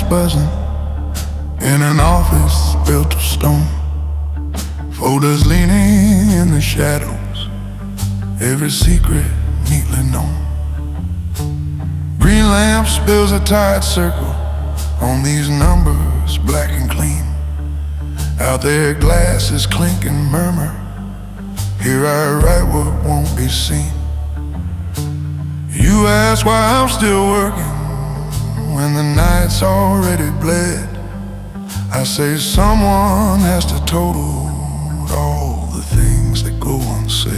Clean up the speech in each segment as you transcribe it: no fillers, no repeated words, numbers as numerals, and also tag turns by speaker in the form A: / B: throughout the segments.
A: buzzing in an office built of stone. Folders leaning in the shadows, every secret neatly known. Green lamp spills a tired circle on these numbers, black and clean. Out there glasses clink and murmur, here I write what won't be seen. You ask why I'm still working when the night's already bled. I say someone has to total all the things that go unsaid.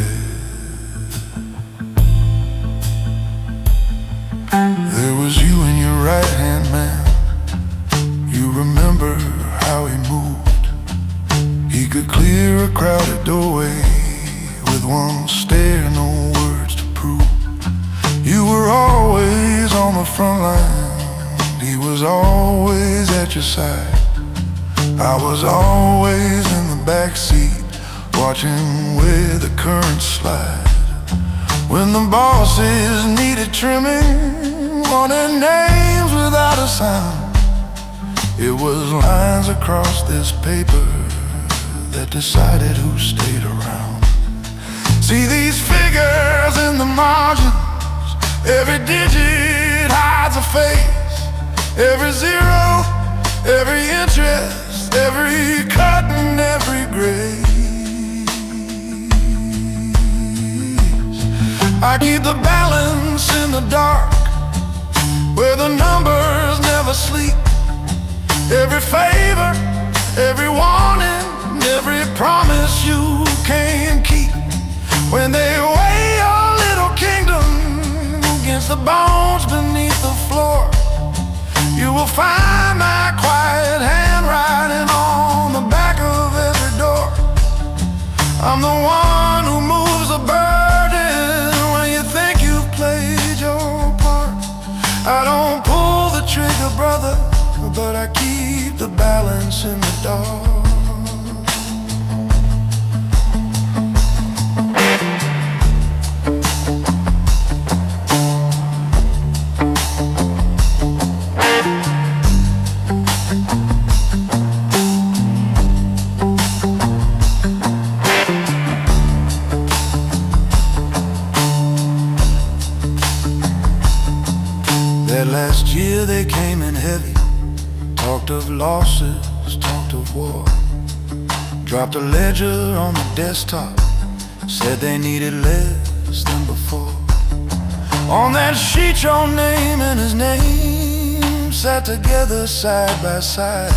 A: There was you and your right hand man. You remember how he moved. He could clear a crowded doorway with one stare, no words to prove. You were always on the front line, he was always at your side. I was always in the back seat, watching where the currents slide. When the bosses needed trimming, wanted names without a sound, it was lines across this paper that decided who stayed around. See these figures in the margins, every digit hides a face, every zero, every interest, every cut and every grace. I keep the balance in the dark, where the numbers never sleep. Every favor, every warning, every promise you can't keep. When they weigh your little kingdom against the bones beneath the floor, you will find my quiet handwriting on the back of every door. I'm the one who moves the burden when you think you've played your part. I don't pull the trigger, brother, but I keep the balance in the dark. That last year they came in heavy, talked of losses, talked of war. Dropped a ledger on the desktop, said they needed less than before. On that sheet your name and his name sat together side by side.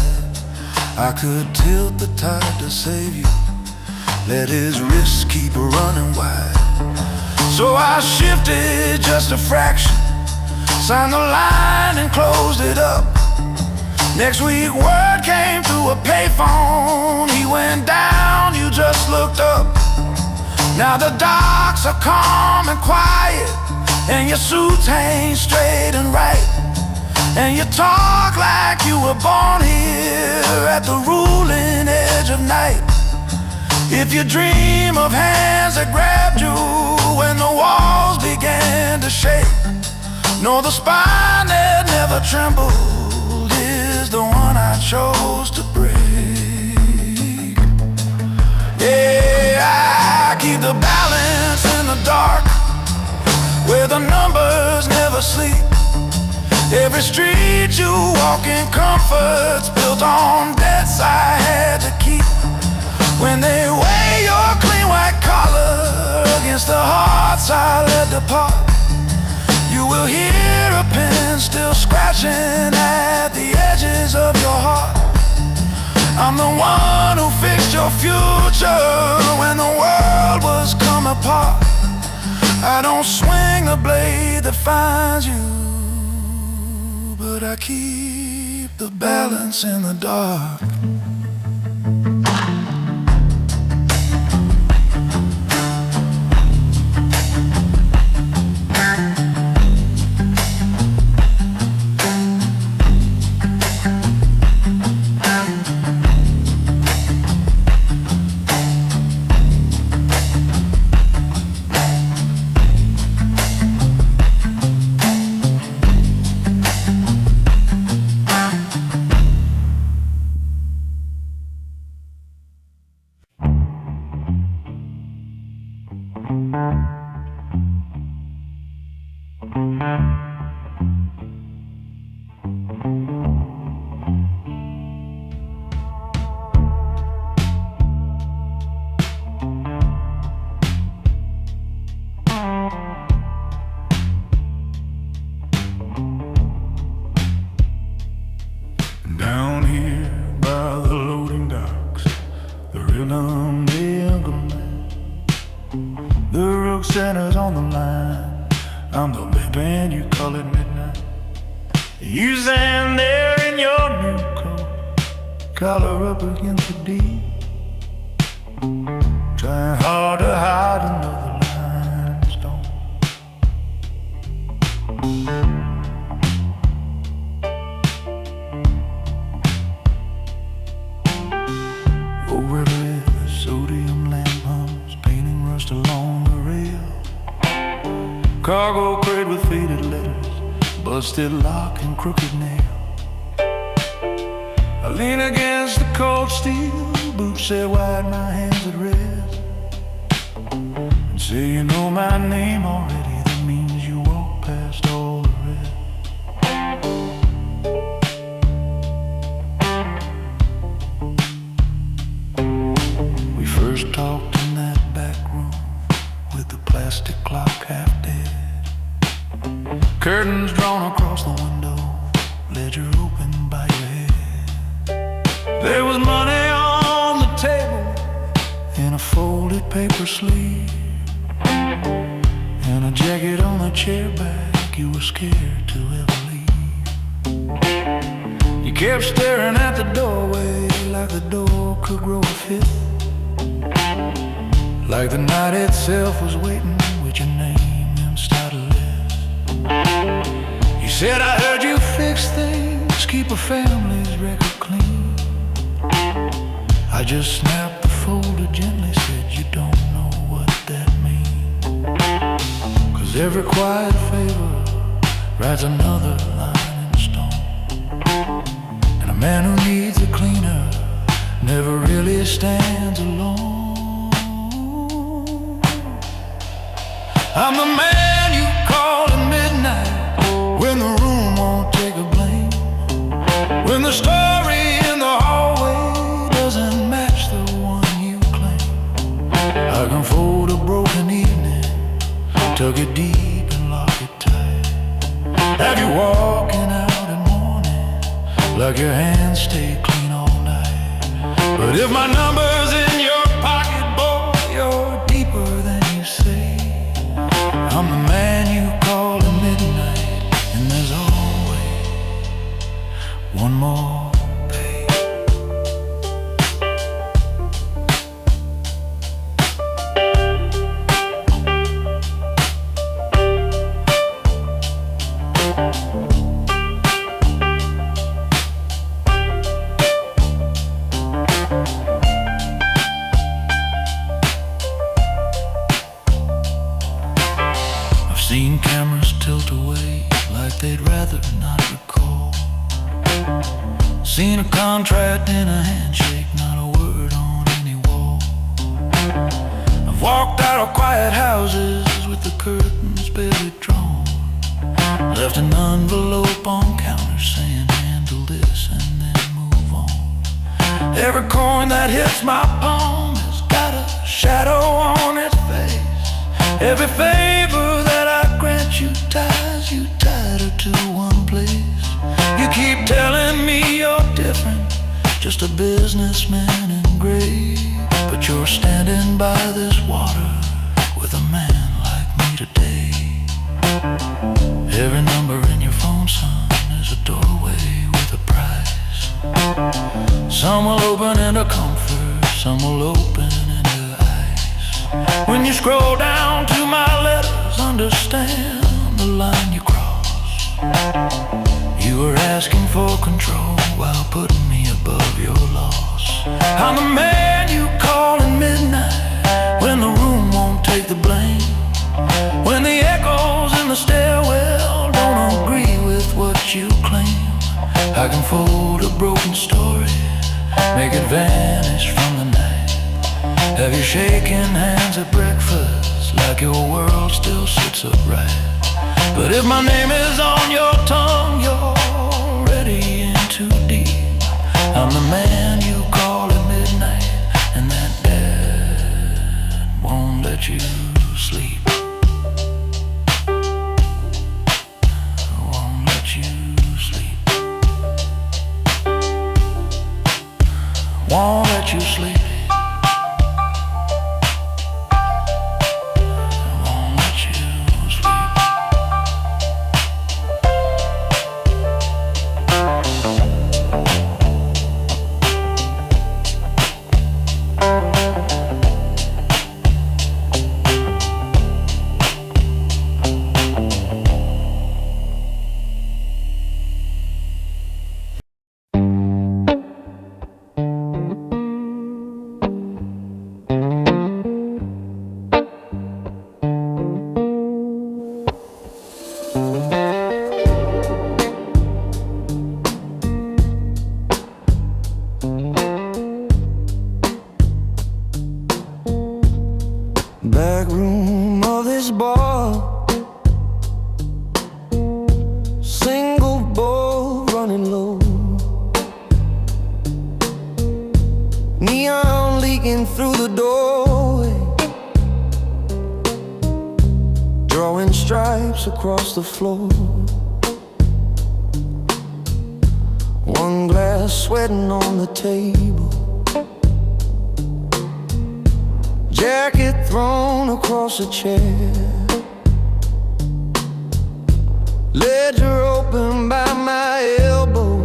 A: I could tilt the tide to save you, let his wrist keep running wide. So I shifted just a fraction, signed the line and closed it up. Next week word came through a payphone, he went down, you just looked up. Now the docks are calm and quiet, and your suits hang straight and right, and you talk like you were born here at the ruling edge of night. If you dream of hands that grabbed you when the walls began to shake, know the spine that never trembled is the one I chose to break. Yeah, I keep the balance in the dark, where the numbers never sleep. Every street you walk in, comforts built on debts I had to keep. When they weigh your clean white collar against the hearts I let depart, you will hear a pen still scratching at the edges of your heart. I'm the one who fixed your future when the world was come apart. I don't swing the blade that finds you, but I keep the balance in the dark. Down here by the loading docks, the rhythm implement, the rook center's on the line. I'm the big band, you call it midnight. You stand there in your new coat, collar up against the deep, trying hard to hide another limestone. Over there, the sodium lamp hums, painting rust along the rail. Cargo crate with faded letters, busted lock and crooked nail. I lean against the cold steel, boots say wide, my hands at rest, and say you know my name already, that means you walk past all the rest. We first talked in that back room with the plastic clock half dead, curtains drawn across the window, ledger open by your head. There was money on the table in a folded paper sleeve, and a jacket on the chair back you were scared to ever leave. You kept staring at the doorway like the door could grow a fifth, like the night itself was waiting with your name inside a list. You said I heard you fix things, keep a family's record clean. I just snapped the folder gently, said you don't know what that means. 'Cause every quiet favor writes another line in stone, and a man who needs a cleaner never really stands alone. I'm the man you call at midnight when the room won't take a blame, when the story in the hallway doesn't match the one you claim. I can fold a broken evening, tuck it deep and lock it tight, have you walking out in morning like your hands stay clean all night. But if my number's in your pocket, boy, you're deeper than you say. I'm the man you call at midnight, and there's always one more page. Seen cameras tilt away like they'd rather not recall. Seen a contract in a handshake, not a word on any wall. I've walked out of quiet houses with the curtains barely drawn, left an envelope on counter saying handle this and then move on. Every coin that hits my palm has got a shadow on its face. Every favor that I grant you ties you tighter to one place. You keep telling me you're different, just a businessman in gray, but you're standing by this water with a man like me today. Every number in your phone, son, is a doorway with a price. Some will open into comfort, some will open into ice. When you scroll down to my letters, understand the line you cross. You were asking for control while putting me above your loss. I'm the man you call at midnight when the room won't take the blame, when the echoes in the stairwell don't agree with what you claim. I can fold a broken story, make it vanish from the night, have you shaking hands at breakfast like your world still sits upright. But if my name is on your tongue, you're already in too deep. I'm the man you call at midnight, and that bed won't let you sleep. Won't let you sleep. Won't let you sleep.
B: Back room of this bar, single bowl running low, neon leaking through the doorway, drawing stripes across the floor. One glass sweating on the table, jacket thrown across a chair, ledger open by my elbow,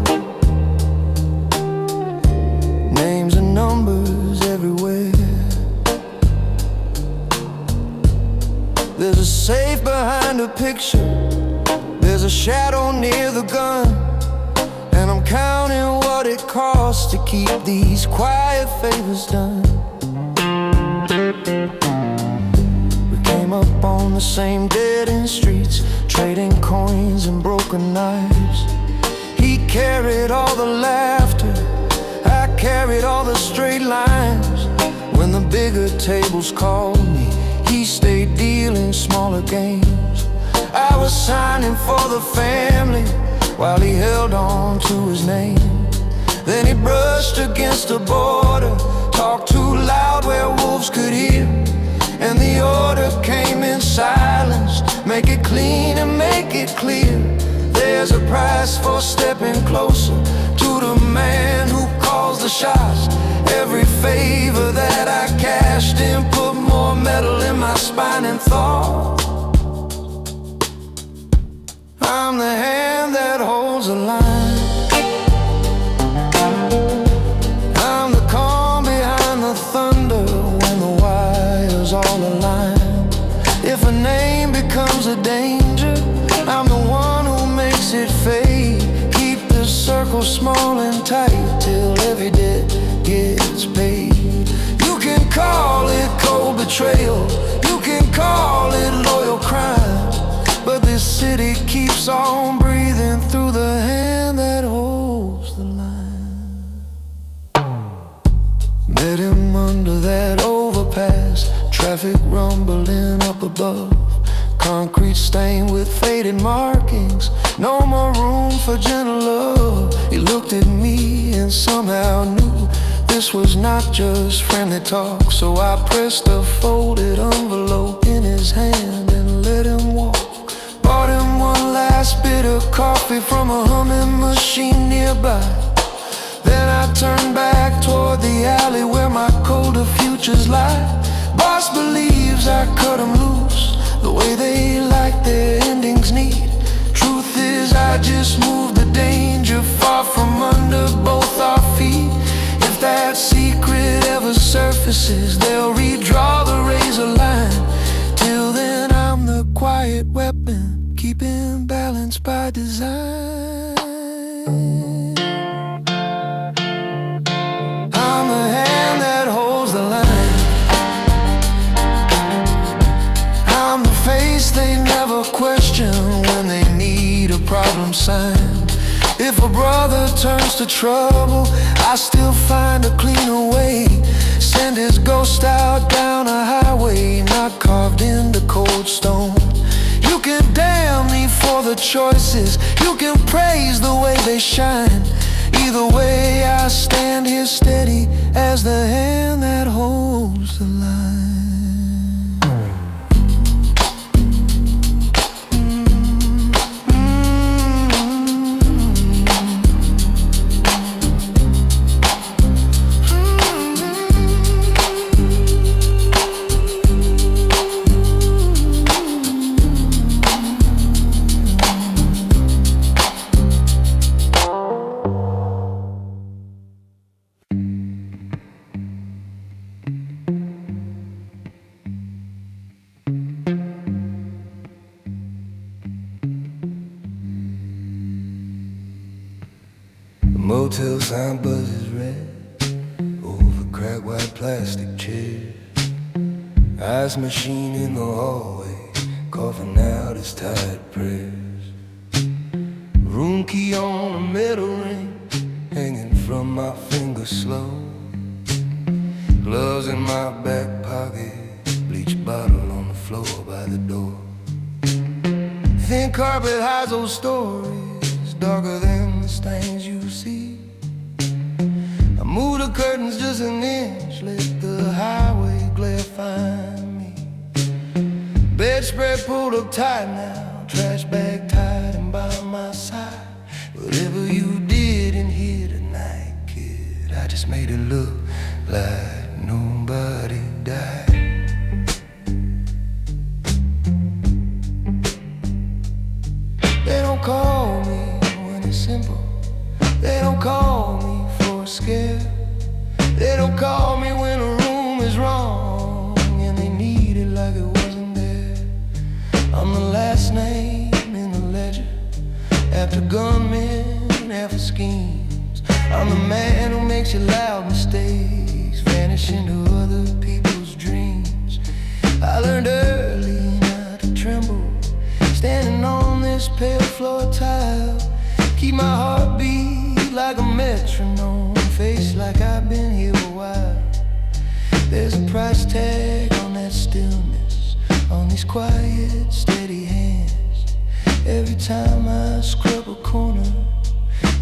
B: names and numbers everywhere. There's a safe behind a picture, there's a shadow near the gun, and I'm counting what it costs to keep these quiet favors done. We came up on the same dead-end streets, trading coins and broken knives. He carried all the laughter, I carried all the straight lines. When the bigger tables called me, he stayed dealing smaller games. I was signing for the family while he held on to his name. Then he brushed against the border, talked too loud where wolves could hear, and the order came in silence. Make it clean and make it clear. There's a price for stepping closer to the man who calls the shots. Every favor that I cashed in put more metal in my spine and thought, I'm the hand that holds the line. I'm the calm behind the thunder when the wires all align. If a name becomes a danger, I'm the one who makes it fade. Keep the circle small and tight till every debt gets paid. You can call it cold betrayal, you can call it loyal crime, but this city keeps on breathing through the hand that holds the line. Met him under that overpass, traffic rumbling up above, concrete stained with faded markings, no more room for gentle love. He looked at me and somehow knew this was not just friendly talk, so I pressed a folded envelope in his hand and let him walk. Bought him one last bit of coffee from a humming machine nearby. Then I turned back toward the alley where my colder futures lie. Boss believes I cut him loose the way they like their endings neat. Truth is I just moved the danger far from under both our feet. If that secret ever surfaces, they'll redraw the razor line. Till then I'm the quiet weapon, keeping balance by design. I'm the hand that holds the line. I'm the face they never question when they need a problem signed. If a brother turns to trouble, I still find a cleaner way. Send his ghost out down a highway not carved into cold stone. You can damn me choices. You can praise the way they shine. Either way, I stand here steady as the hand that holds the line.
C: Motel sign buzzes red over cracked white plastic chairs. Ice machine in the hallway, coughing out his tired prayers. Room key on a metal ring, hanging from my finger slow. Gloves in my back pocket, bleach bottle on the floor by the door. Thin carpet hides old stories, darker than the stains you see. I move the curtains just an inch, let the highway glare find me. Bedspread pulled up tight now, trash bag tied and by my side. Whatever you did in here tonight, kid, I just made it look like nobody died. They don't call me when it's simple. They don't call me for a scare. They don't call me when a room is wrong and they need it like it wasn't there. I'm the last name in the ledger, after gunmen, after schemes. I'm the man who makes your loud mistakes vanish into other people's dreams. I learned early not to tremble, standing on this pale floor tile. Keep my heart beat like a metronome, face like I've been here a while. There's a price tag on that stillness, on these quiet, steady hands. Every time I scrub a corner,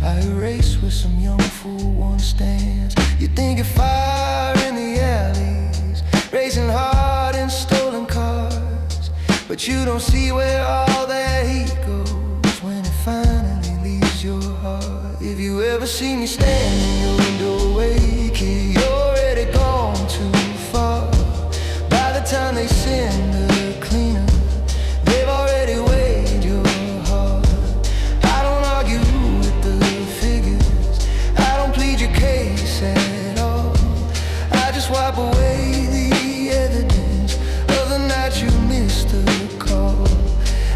C: I erase where some young fool once stands. You think of fire in the alleys, racing hard in stolen cars, but you don't see where all that heat goes when it finally leaves your heart. If you ever see me standing in your window kid, you're already gone too far. By the time they send the cleaner, they've already weighed your heart. I don't argue with the figures, I don't plead your case at all. I just wipe away the evidence of the night you missed the call.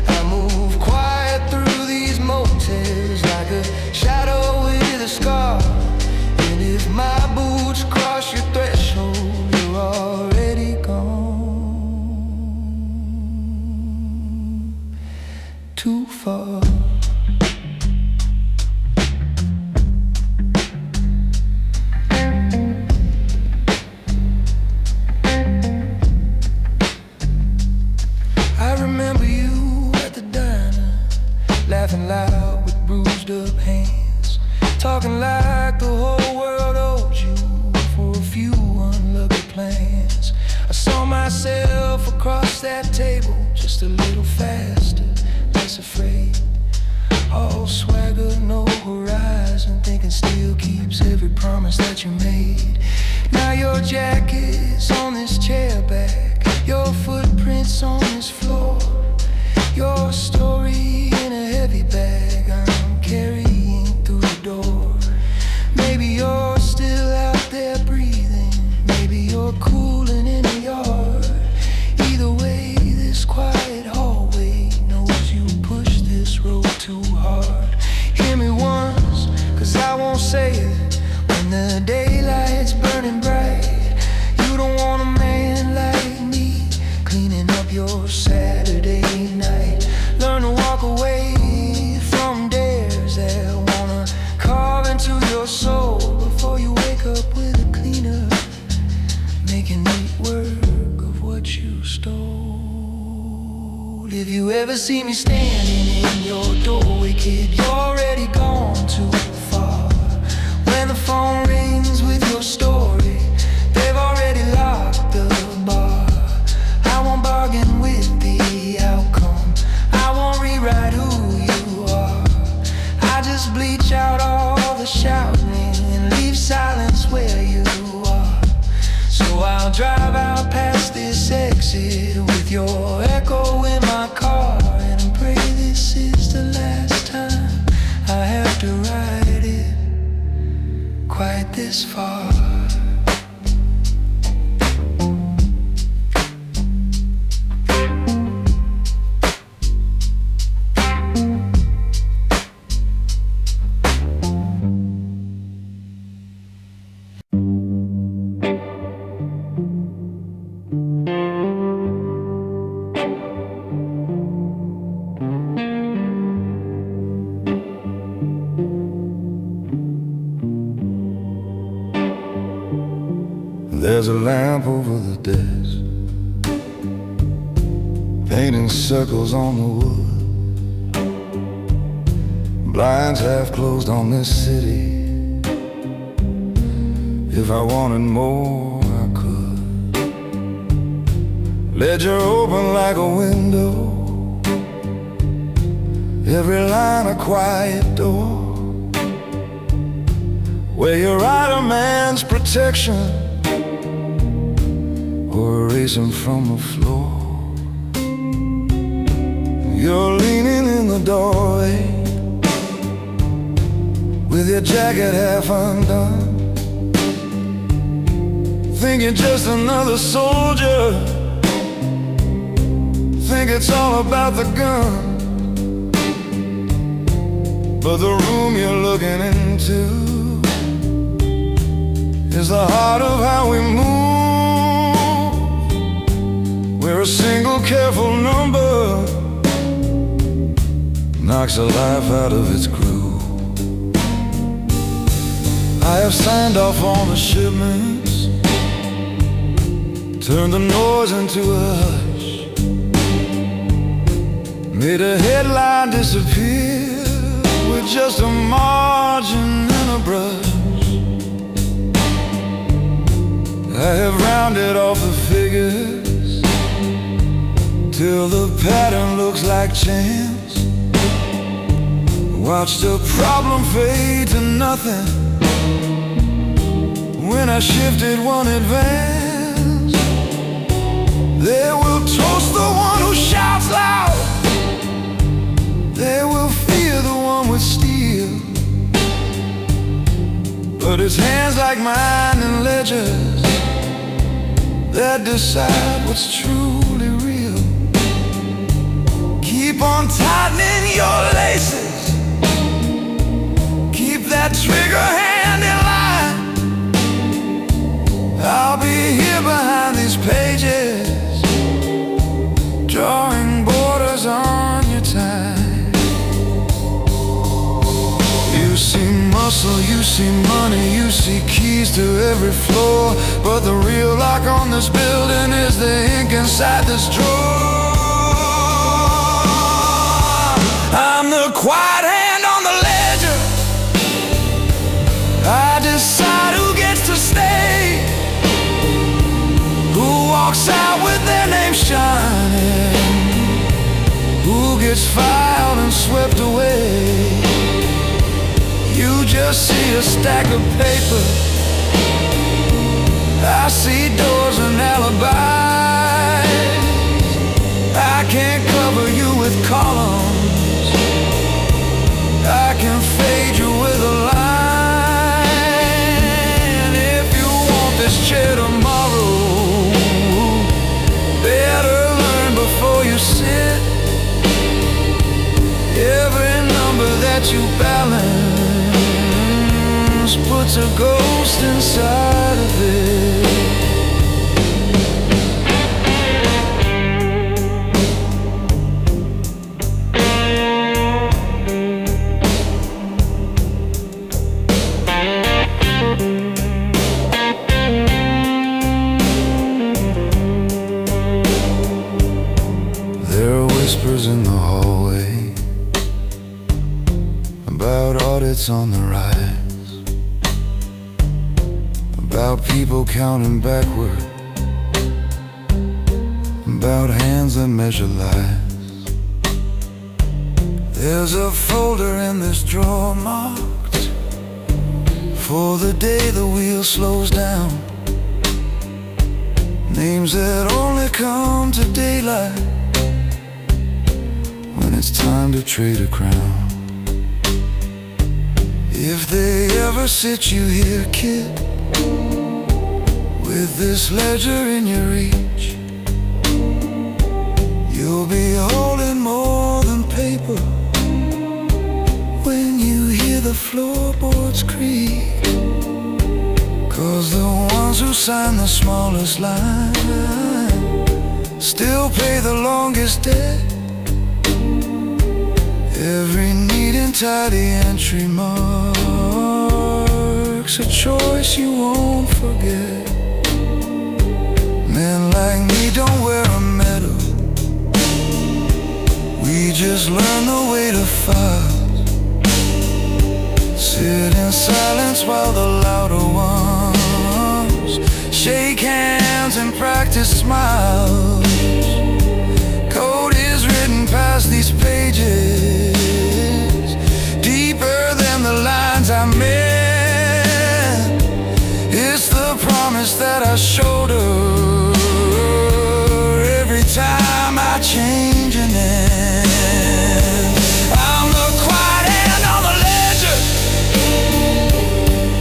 C: I move quiet through these motels like a shadow with a scar. And if my boots cross your threshold, you're already gone too far. I remember you at the diner, laughing loud with bruised up hands, talking like the whole world owed you for a few unlucky plans. I saw myself across that table, just a little faster, less afraid. All swagger, no horizon, thinking steel keeps every promise that you made. Now your jacket's on this chair back, your footprints on this floor, your story in a heavy bag I'm carrying through the door. Maybe you're still out there breathing, maybe you're cooling in the yard. Either way, this quiet hallway knows you push this road too hard. Hear me once, cause I won't say it. When the daylight's burning bright, you don't want a man like me cleaning up your Saturday night. Learn to walk away from dares that wanna carve into your soul before you wake up with a cleaner, making neat work of what you stole. If you ever see me standing in your doorway, kid, you're already gone too far. When the phone rings with your story, they've already locked the bar. I won't bargain with the outcome, I won't rewrite who you are. I just bleach out all the shouting and leave silence where you are. So I'll drive out past this exit with your echo in my car, and pray this is the last time I have to ride it quite this far.
B: There's a lamp over the desk, painting circles on the wood. Blinds half closed on this city. If I wanted more, I could. Ledger open like a window, every line a quiet door, where you write a man's protection or erase him from the floor. You're leaning in the doorway with your jacket half undone, think you're just another soldier, think it's all about the gun. But the room you're looking into is the heart of how we move. Where a single careful number knocks the life out of its crew. I have signed off on the shipments, turned the noise into a hush, made a headline disappear with just a margin and a brush. I have rounded off the figures till the pattern looks like chance. Watched a problem fade to nothing when I shifted one advance. They will toast the one who shouts loud, they will fear the one with steel. But it's hands like mine and ledgers that decide what's truly real. Keep on tightening your laces, keep that trigger hand in line. I'll be here behind these pages, drawing borders on your time. You see muscle, you see money, you see keys to every floor, but the real lock on this building is the ink inside this drawer. I'm the quiet hand on the ledger, I decide who gets to stay, who walks out with their name shining, who gets filed and swept away. You just see a stack of paper, I see doors and alibis. I can't cover you with columns, I can fade you with a line. If you want this chair tomorrow, better learn before you sit. Every number that you balance puts a ghost inside of it.
A: whispers in the hallway about audits on the rise, about people counting backward, about hands that measure lives. There's a folder in this drawer marked for the day the wheel slows down, names that only come to daylight when it's time to trade a crown. If they ever sit you here, kid, with this ledger in your reach, you'll be holding more than paper when you hear the floorboards creak. 'Cause the ones who sign the smallest line still pay the longest debt. Every neat and tidy entry marks a choice you won't forget. Men like me don't wear a medal, we just learn the way to fight. Sit in silence while the louder ones shake hands and practice smiles. Code is written past these pages, deeper than the lines I meant. It's the promise that I showed her every time I change an end. I'm the quiet hand on the ledger,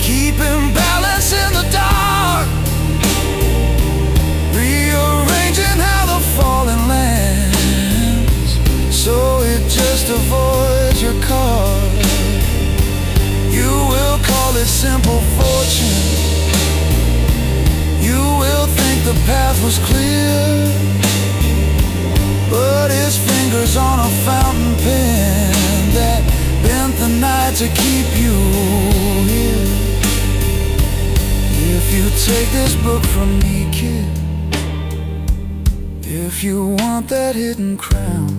A: keeping balance in the dark, rearranging how the falling lands, so it just avoids your card. You will call it simple fortune, you will think the path was clear, but his fingers on a fountain pen that bent the night to keep you here. If you take this book from me, kid, if you want that hidden crown,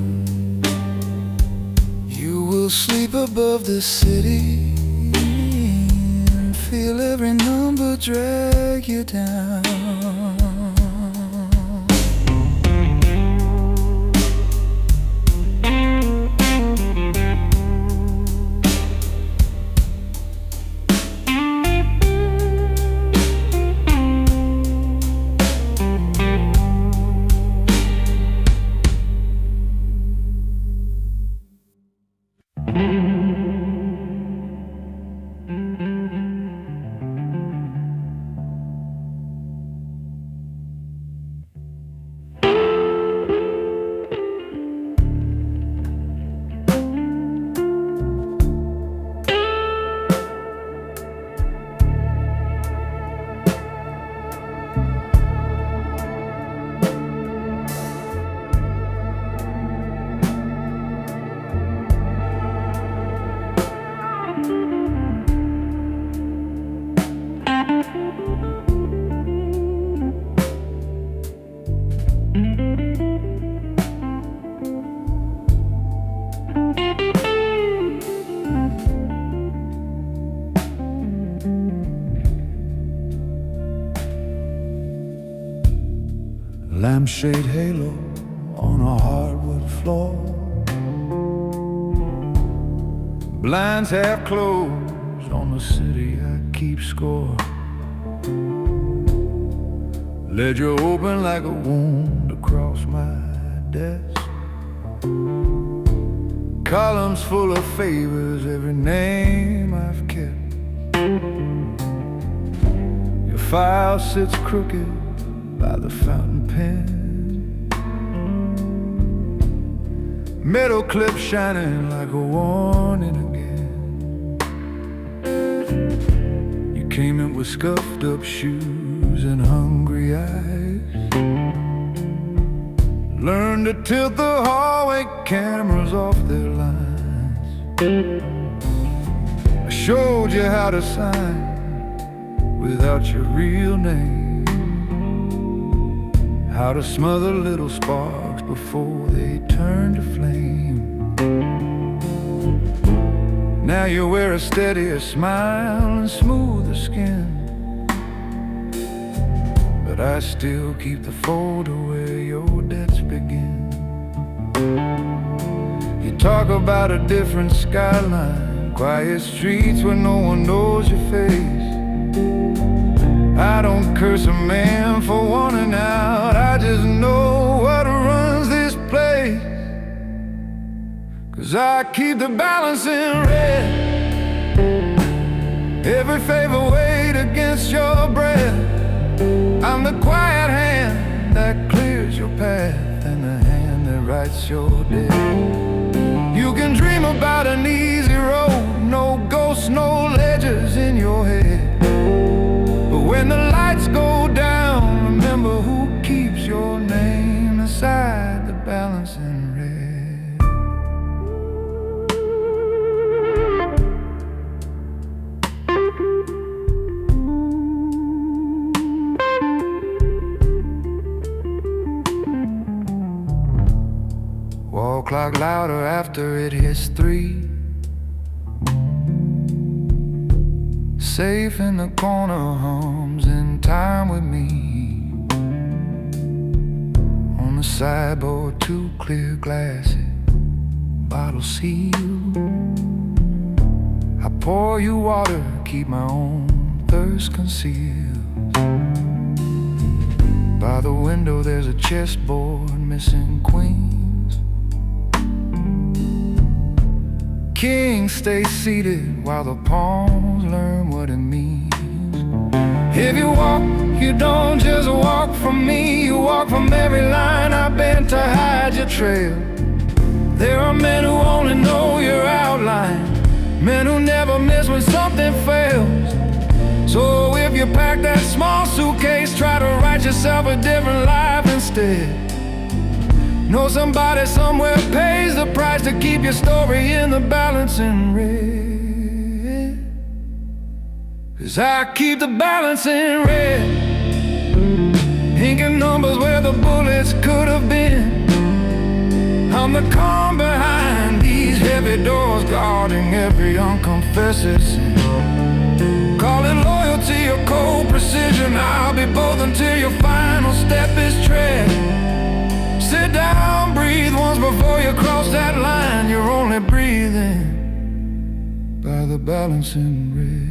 A: you will sleep above the city and feel every number drag you down.
B: Lampshade halo on a hardwood floor, blinds half closed on the city I keep score. Ledger open like a wound across my desk, columns full of favors, every name I've kept. Your file sits crooked by the fountain pen, metal clip shining like a warning again. You came in with scuffed up shoes and hungry eyes, learned to tilt the hallway cameras off their lines. I showed you how to sign without your real name, how to smother little sparks
A: before they turn to flame. Now you wear a steadier smile and smoother skin, but I still keep the folder where your debts begin. You talk about a different skyline, quiet streets where no one knows your face. I don't curse a man for wanting out, I just know what runs this place. 'Cause I keep the balance in red, every favor weighed against your breath. I'm the quiet hand that clears your path, and the hand that writes your death. You can dream about an easy road, no ghosts, no ledges in your head. But when the lights go down, remember who keeps your name inside the balancing red. Wall clock louder after it hits 3. Safe in the corner, hums in time with me. On the sideboard, 2 clear glasses, bottle sealed. I pour you water, keep my own thirst concealed. By the window there's a chessboard missing queens. Kings stay seated while the pawns learn what it means. If you walk, you don't just walk from me, you walk from every line I bent to hide your trail. There are men who only know your outline, men who never miss when something fails. So if you pack that small suitcase, try to write yourself a different life instead. Know somebody somewhere pays the price to keep your story in the balancing red. 'Cause I keep the balance in red, inking numbers where the bullets could have been. I'm the calm behind these heavy doors, guarding every unconfessed sin. Call it loyalty or cold precision, I'll be both until your final step is tread. Sit down, breathe once before you cross that line. You're only breathing by the balancing red.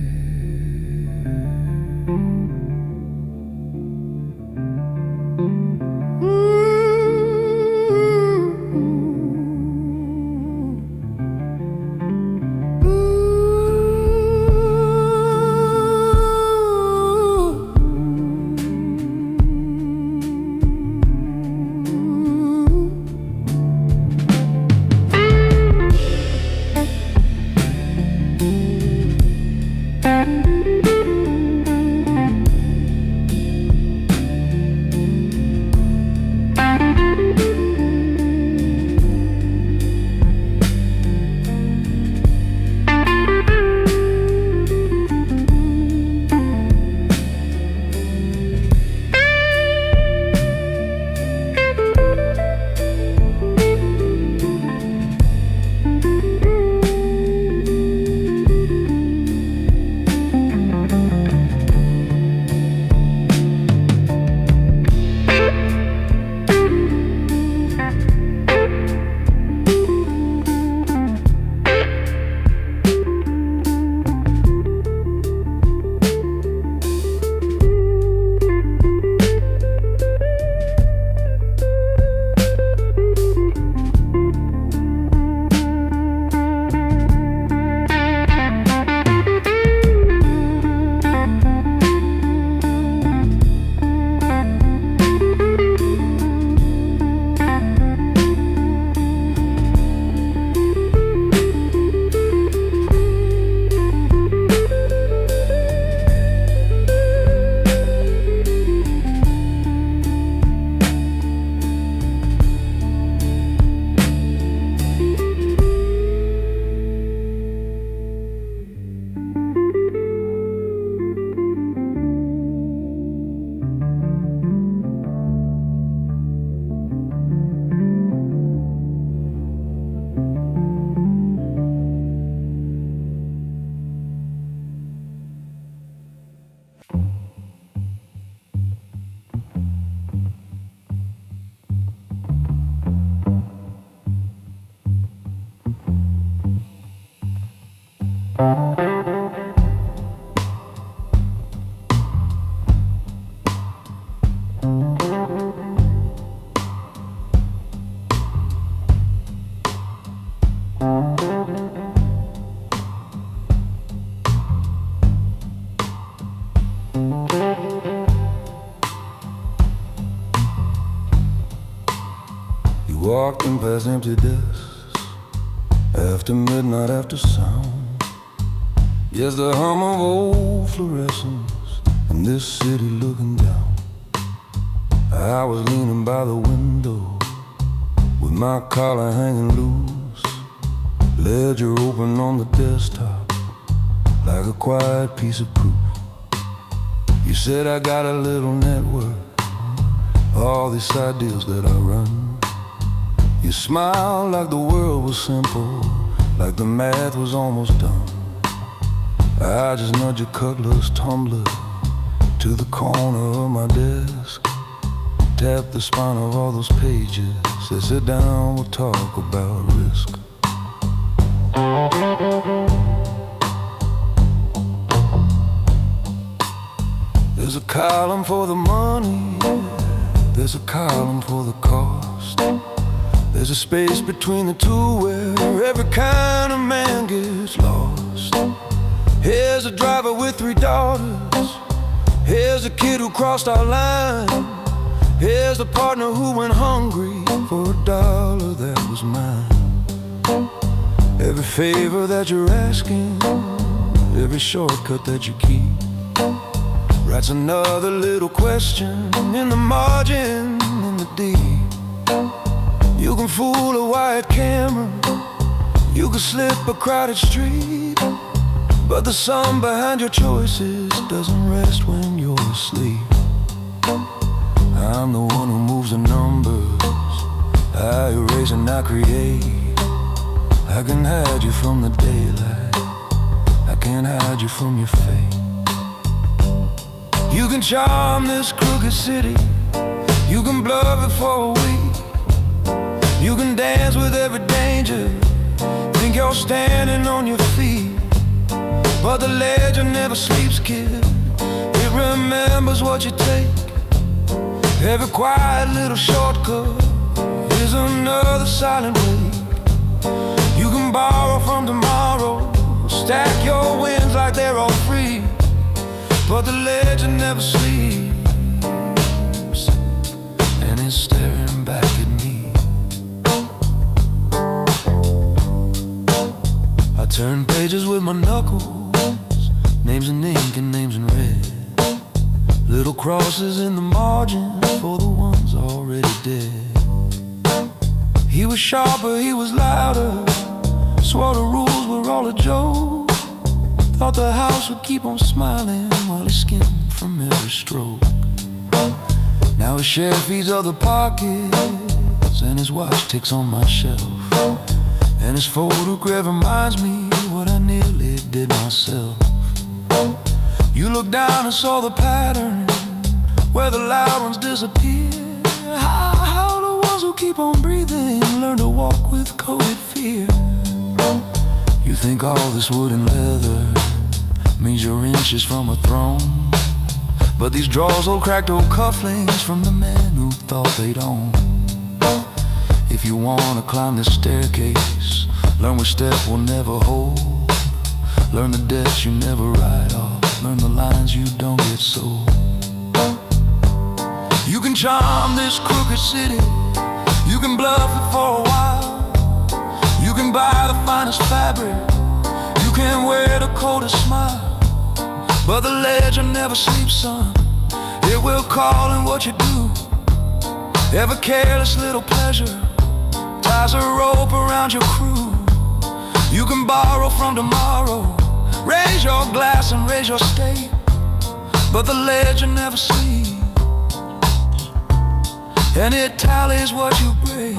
B: Walking past empty desks after midnight, after sound. Yes, the hum of old fluorescence in this city looking down. I was leaning by the window with my collar hanging loose, ledger open on the desktop like a quiet piece of proof. You said I got a little network, all these side deals that I run. You smiled like the world was simple, like the math was almost done. I just nudged your cutlass tumbler to the corner of my desk, tapped the spine of all those pages, said sit down, we'll talk about risk. There's a column for the money, there's a column for the cost. There's a space between the two where every kind of man gets lost. Here's a driver with 3 daughters, here's a kid who crossed our line, here's a partner who went hungry for $1 that was mine. Every favor that you're asking, every shortcut that you keep, writes another little question in the margin, in the deep. You can fool a wide camera, you can slip a crowded street, but the sun behind your choices doesn't rest when you're asleep. I'm the one who moves the numbers, I erase and I create. I can hide you from the daylight, I can't hide you from your fate. You can charm this crooked city, you can bluff it for a week, you can dance with every danger, think you're standing on your feet. But the legend never sleeps, kid, it remembers what you take. Every quiet little shortcut is another silent wake. You can borrow from tomorrow, stack your wins like they're all free, but the legend never sleeps, and it's staring back at me. I turn pages with my knuckles, names in ink and names in red, little crosses in the margin for the ones already dead. He was sharper, he was louder, swore the rules were all a joke, thought the house would keep on smiling while he skimmed from every stroke. Now his share feeds other pockets, and his watch ticks on my shelf, and his photograph reminds me what I nearly did myself. You looked down and saw the pattern where the loud ones disappear, how the ones who keep on breathing learn to walk with coded fear. You think all this wood and leather means you're inches from a throne, but these drawers hold cracked old cufflinks from the men who thought they'd own. If you wanna climb this staircase, learn which step will never hold, learn the debts you never write off, learn the lines you don't get sold. You can charm this crooked city, you can bluff it for a while, you can buy the finest fabric, you can wear the coldest smile, but the legend never sleeps, son, it will call in what you do. Every careless little pleasure ties a rope around your crew. You can borrow from tomorrow, raise your glass and raise your stake, but the legend never sleeps, and it tallies what you break.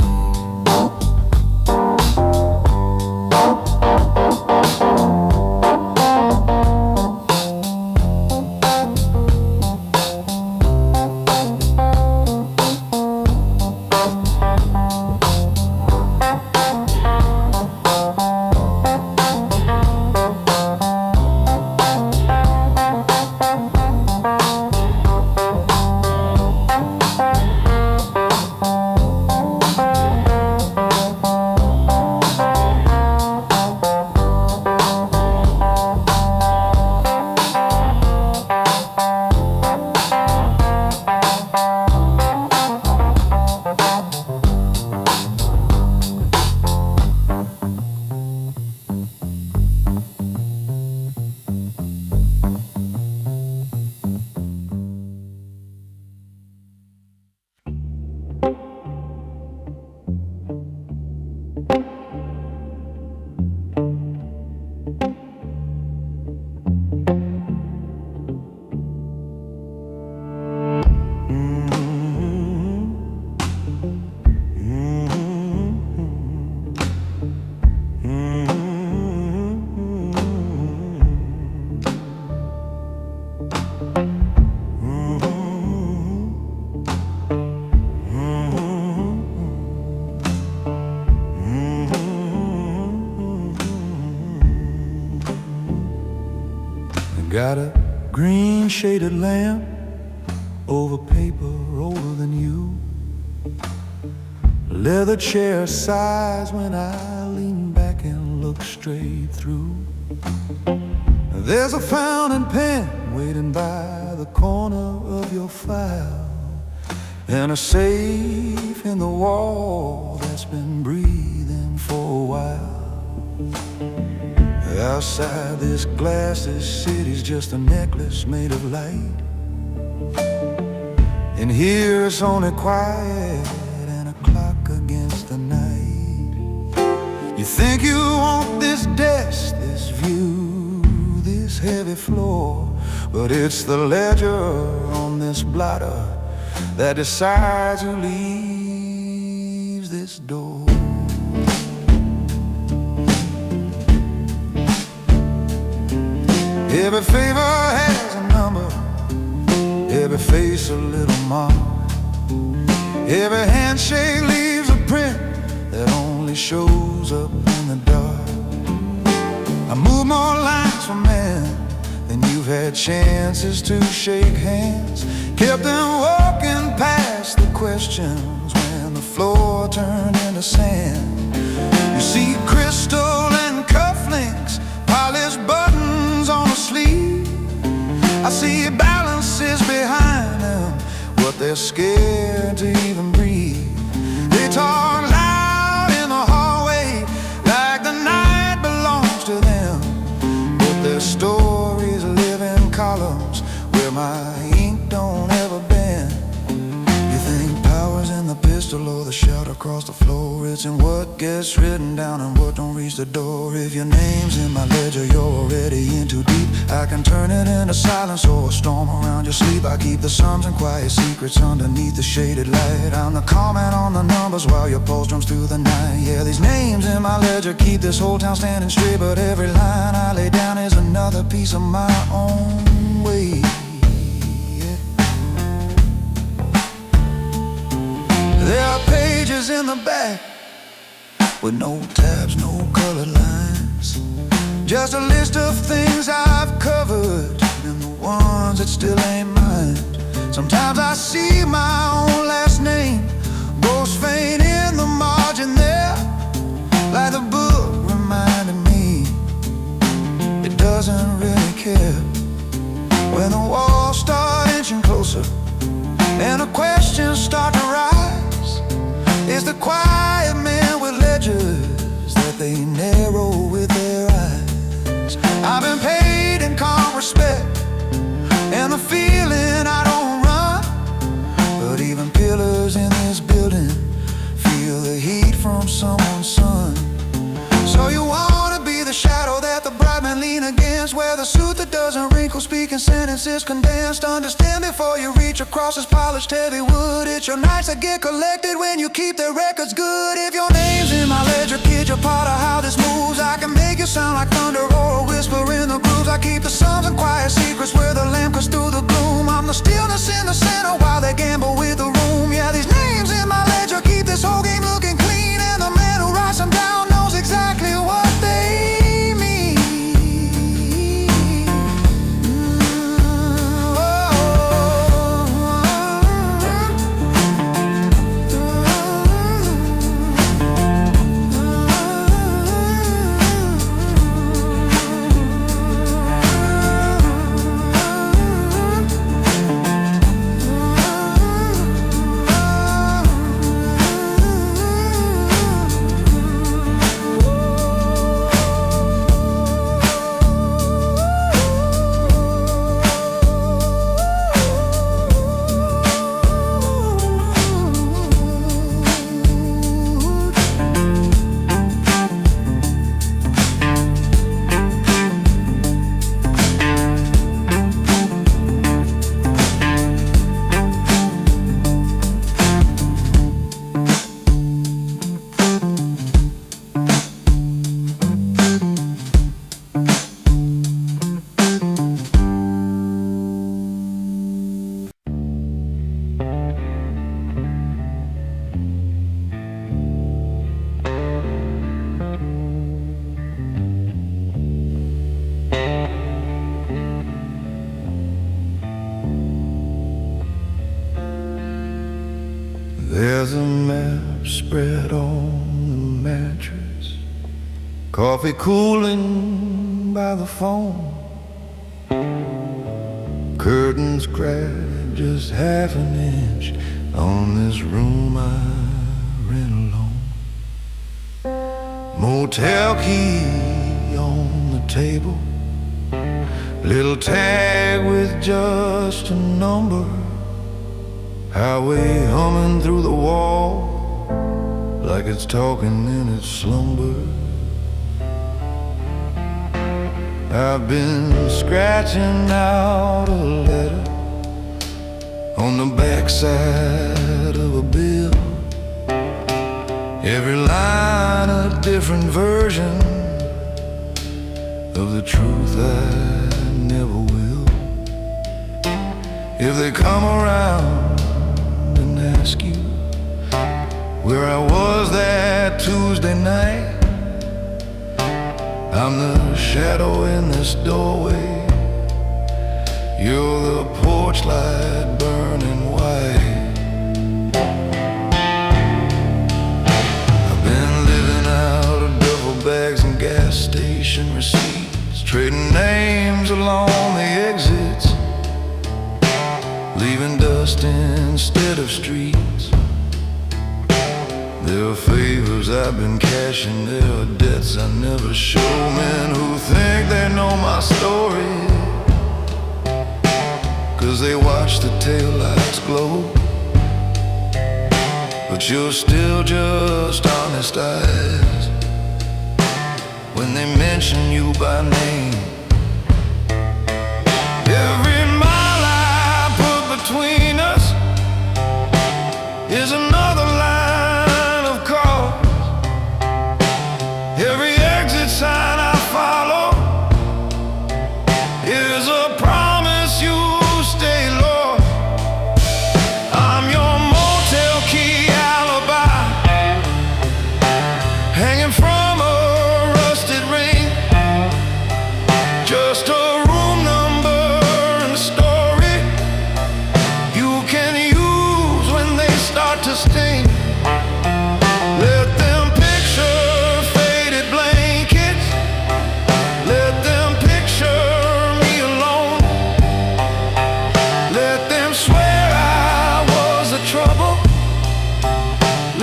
A: Got a green shaded lamp over paper older than you. Leather chair sighs when I lean back and look straight through. There's a fountain pen waiting by the corner of your file, and a safe in the wall that's been breathing for a while. Outside this glass, this city's just a necklace made of light, and here it's only quiet and a clock against the night. You think you want this desk, this view, this heavy floor, but it's the ledger on this blotter that decides who leaves this door. Every favor has a number, every face a little mark, every handshake leaves a print that only shows up in the dark. I move more lines for men than you've had chances to shake hands, kept them walking past the questions when the floor turned into sand. You see crystal and cufflinks, polished buttons on a sleeve. I see balances behind them, what they're scared to even breathe. They talk loud in the hallway like the night belongs to them, but their stories live in columns where my ink don't ever bend. You think power's in the pistol or the shout across the floor? It's in what gets written down and what don't reach the door. If your name's in my ledger, you're already in too deep. I can turn it into silence or a storm around your sleep. I keep the sums and quiet secrets underneath the shaded light. I'm the comment on the numbers while your pulse drums through the night. Yeah, these names in my ledger keep this whole town standing straight, but every line I lay down is another piece of my own weight. There are pages in the back with no tabs, no colored lines, just a list of things I've covered and the ones that still ain't mine. Sometimes I see my own last name, ghost faint in the margin there, like the book reminded me it doesn't really care. When the walls start inching closer and the questions start to rise, it's the quiet men with ledgers that they narrow with their eyes. I've been paid in calm respect and the feeling I don't run, but even pillars in this building feel the heat from someone's sun. So you wanna be the shadow that the bright men lean against, wear the suit that doesn't wrinkle, speaking sentences condensed. Understand before you reach across this polished heavy wood. It's your nights that get collected when you keep their records good. If your name's in my ledger, kid, you're part of how this moves. I can make you sound like thunder or a whisper in the grooves. I keep the sums and quiet secrets where the lamp cuts through the gloom. I'm the stillness in the center while they gamble with the room. Yeah, these names in my ledger keep this whole game looking clean, and the man who writes them down knows exactly what they mean.
B: spread on the mattress, coffee cooling by the phone, curtains cracked just half an inch on this room I rent alone. Motel key on the table, little tag with just a number, highway humming through the wall like it's talking in its slumber. I've been scratching out a letter on the backside of a bill, every line a different version of the truth I never will. If they come around and ask you where I was that Tuesday night, I'm the shadow in this doorway, you're the porch light burning white. I've been living out of duffel bags and gas station receipts, trading names along the exits, leaving dust instead of streets. There are favors I've been cashing, there are debts I never show. Men who think they know my story, 'cause they watch the taillights glow. But you're still just honest eyes when they mention you by name. Every mile I put between us is another line of cars. Every exit sign I follow is a promise you stay lost. I'm your motel key alibi, hanging from a rusted ring, just a room number and a story you can use when they start to sting. Let them picture faded blankets, let them picture me alone, let them swear I was the trouble,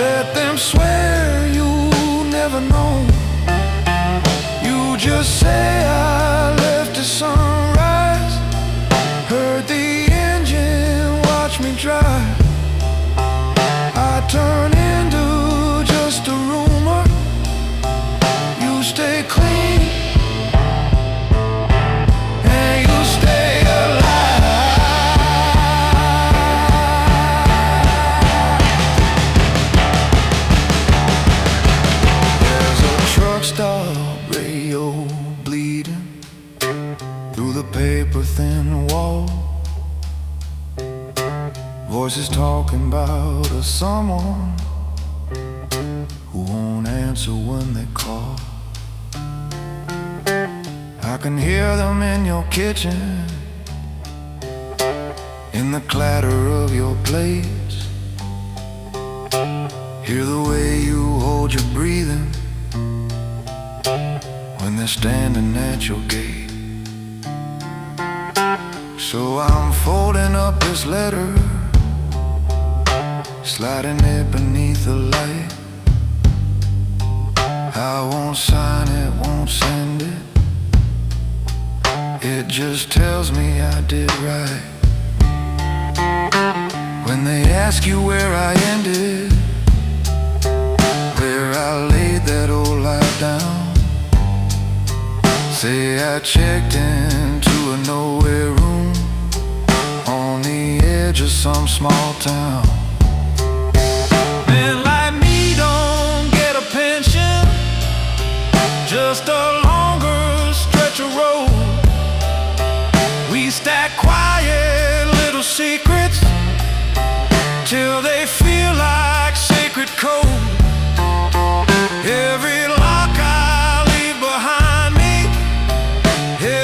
B: let them swear you never known. You just say I left at sunrise, heard the engine watch me drive. I turn into just a rumor, you stay clean and you stay alive. There's a truck stop radio bleeding through the paper thin wall, voices talking about a someone who won't answer when they call. I can hear them in your kitchen, in the clatter of your plates, hear the way you hold your breathing when they're standing at your gate. So I'm folding up this letter, sliding it beneath the light. I won't sign it, won't send it, it just tells me I did right. When they ask you where I ended, where I laid that old life down, say I checked into a nowhere room on the edge of some small town. Men like me don't get a pension, just a longer stretch of road. We stack quiet little secrets till they feel like sacred code. Every lock I leave behind me,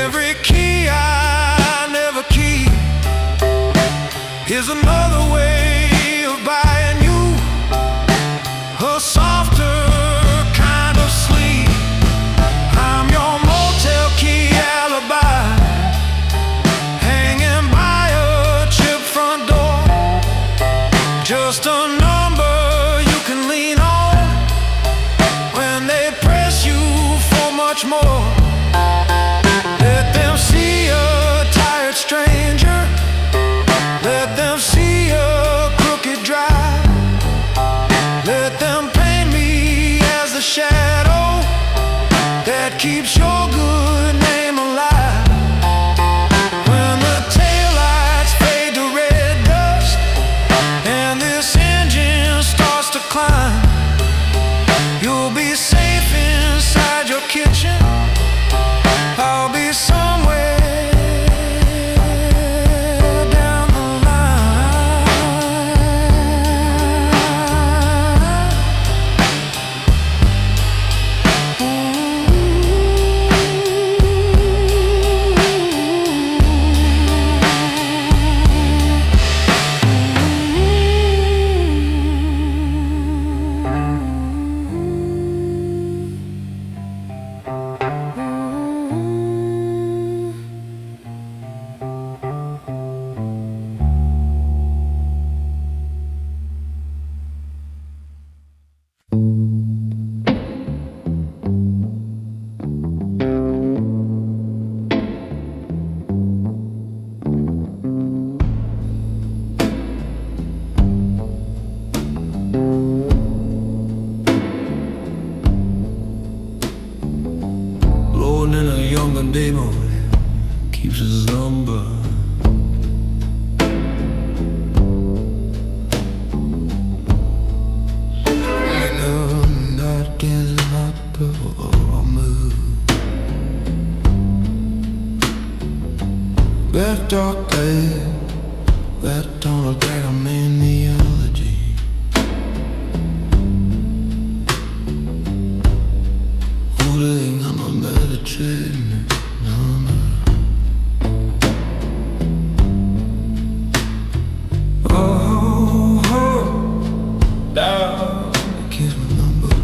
B: every key I never keep, is another way of buying you a
A: much more. Let them see a tired stranger. Let them see a crooked drive. Let them paint me as the shadow that keeps your good name alive. When the taillights fade to red dust and this engine starts to climb, you'll be safe inside your kitchen. I'll be somewhere down the
B: blowing in a younger demo keeps his number. Not getting hot, move. That dark day, that tunnel that I'm in theology. Holding on my meditating, down, kiss my number.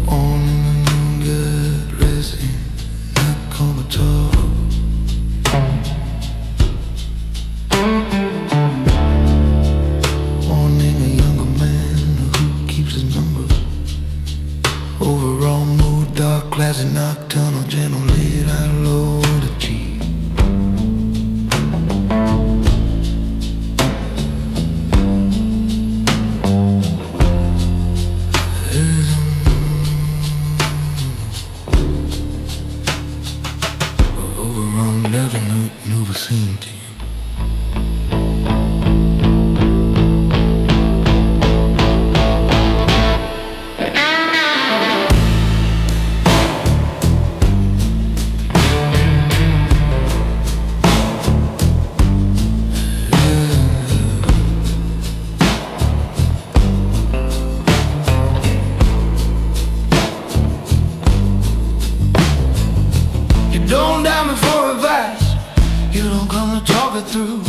B: On and get ready, not comatose. Wanting a younger man who keeps his number. Overall mood, dark, classy, nocturnal, gentle, late, I low to cheat. Overall, never seen to you. You don't doubt me for advice. You don't come to talk it through.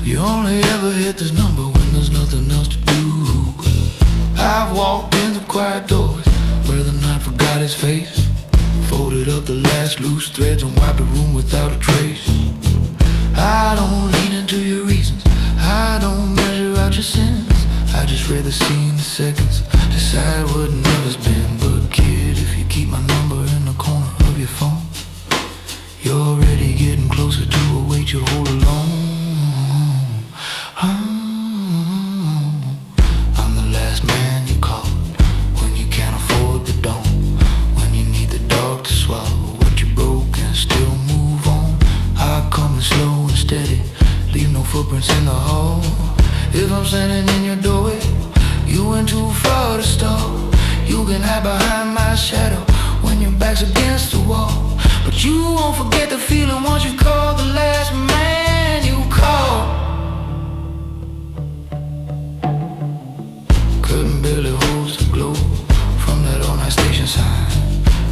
B: You only ever hit this number when there's nothing else to do. I've walked into quiet doors where the night forgot his face, folded up the last loose threads and wiped the room without a trace. I don't lean into your reasons, I don't measure out your sins. I just read the scene in seconds, decide what never's been. But kid, if you keep my number in the corner of your phone, you're already getting closer to a weight you hold alone. I'm the last man you call when you can't afford the dawn, when you need the dark to swallow what you broke and still move on. I come in slow and steady, leave no footprints in the hall. If I'm standing in your doorway, you went too far to stop. You can hide behind my shadow when your back's against the wall, but you won't forget the feeling once you call the last man you called. Curtain barely holds the glow from that all-night station sign.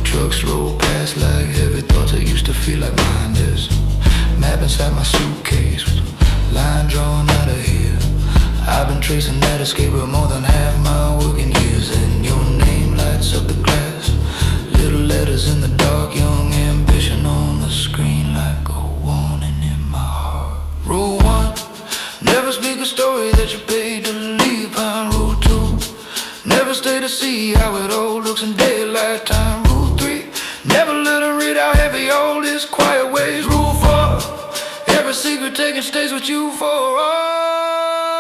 B: Trucks roll past like heavy thoughts that used to feel like mine. There's a map inside my suitcase with a line drawn out of here. I've been tracing that escape route more than half my working years, and your name lights up the glass. Little letters in the dark, young ambition on the screen like a warning in my heart. Rule 1, never speak a story that you paid to leave behind. Rule 2, never
A: stay to see how it all looks in daylight time. Rule 3, never let them read how heavy all this quiet weighs. Rule 4, every secret taken stays with you for all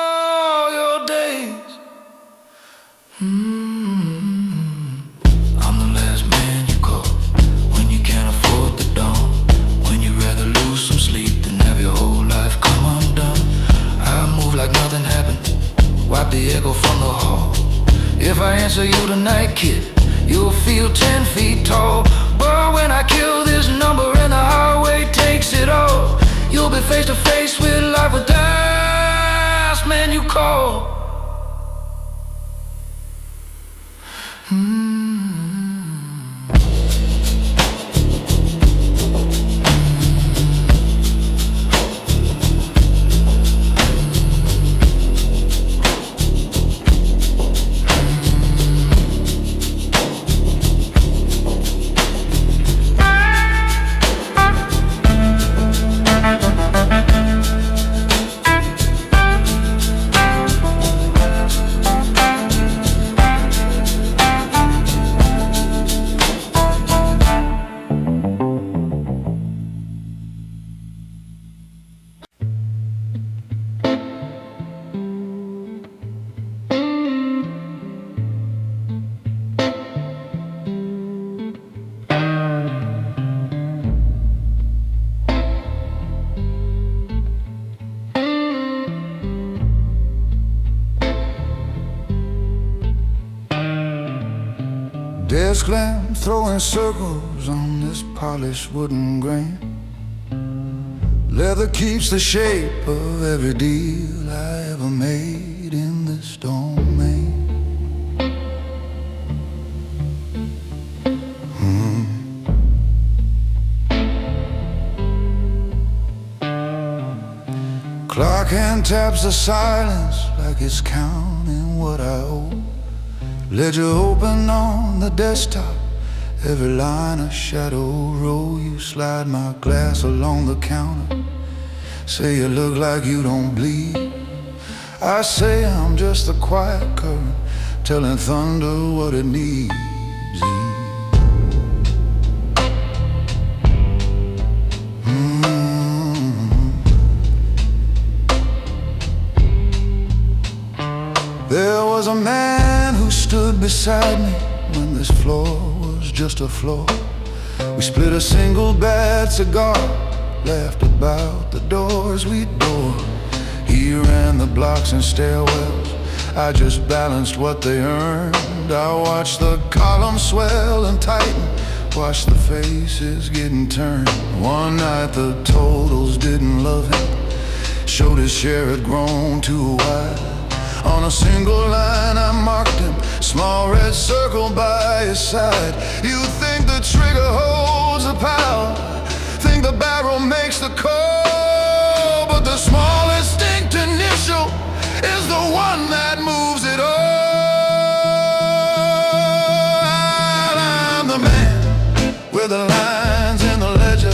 A: your days. I'm the last man you call when you can't afford the dawn, when you'd rather lose some sleep than have your whole life come undone. I move like nothing happened, wipe the echo from the hall. If I answer you tonight, kid, you'll feel 10 feet tall. But when I kill this number and the highway takes it all, you'll be face to face with life with the last man you call.
B: Desk lamp throwing circles on this polished wooden grain. Leather keeps the shape of every deal I ever made in this domain. Clock hand taps the silence like it's counting what I owe. Ledger open on the desktop, every line a shadow row. You slide my glass along the counter, say you look like you don't bleed. I say I'm just the quiet current, telling thunder what it needs. There was a man who stood beside me when this floor was just a floor. We split a single bad cigar, laughed about the doors we'd door. He ran the blocks and stairwells, I just balanced what they earned. I watched the columns swell and tighten, watched the faces getting turned. One night the totals didn't love him, showed his share had grown too wide. On a single line I marked him, small red circle by his side. You think the trigger holds the power, think the barrel makes the call, but the smallest distinct initial is the one that moves it all. I'm the man with the lines in the ledger,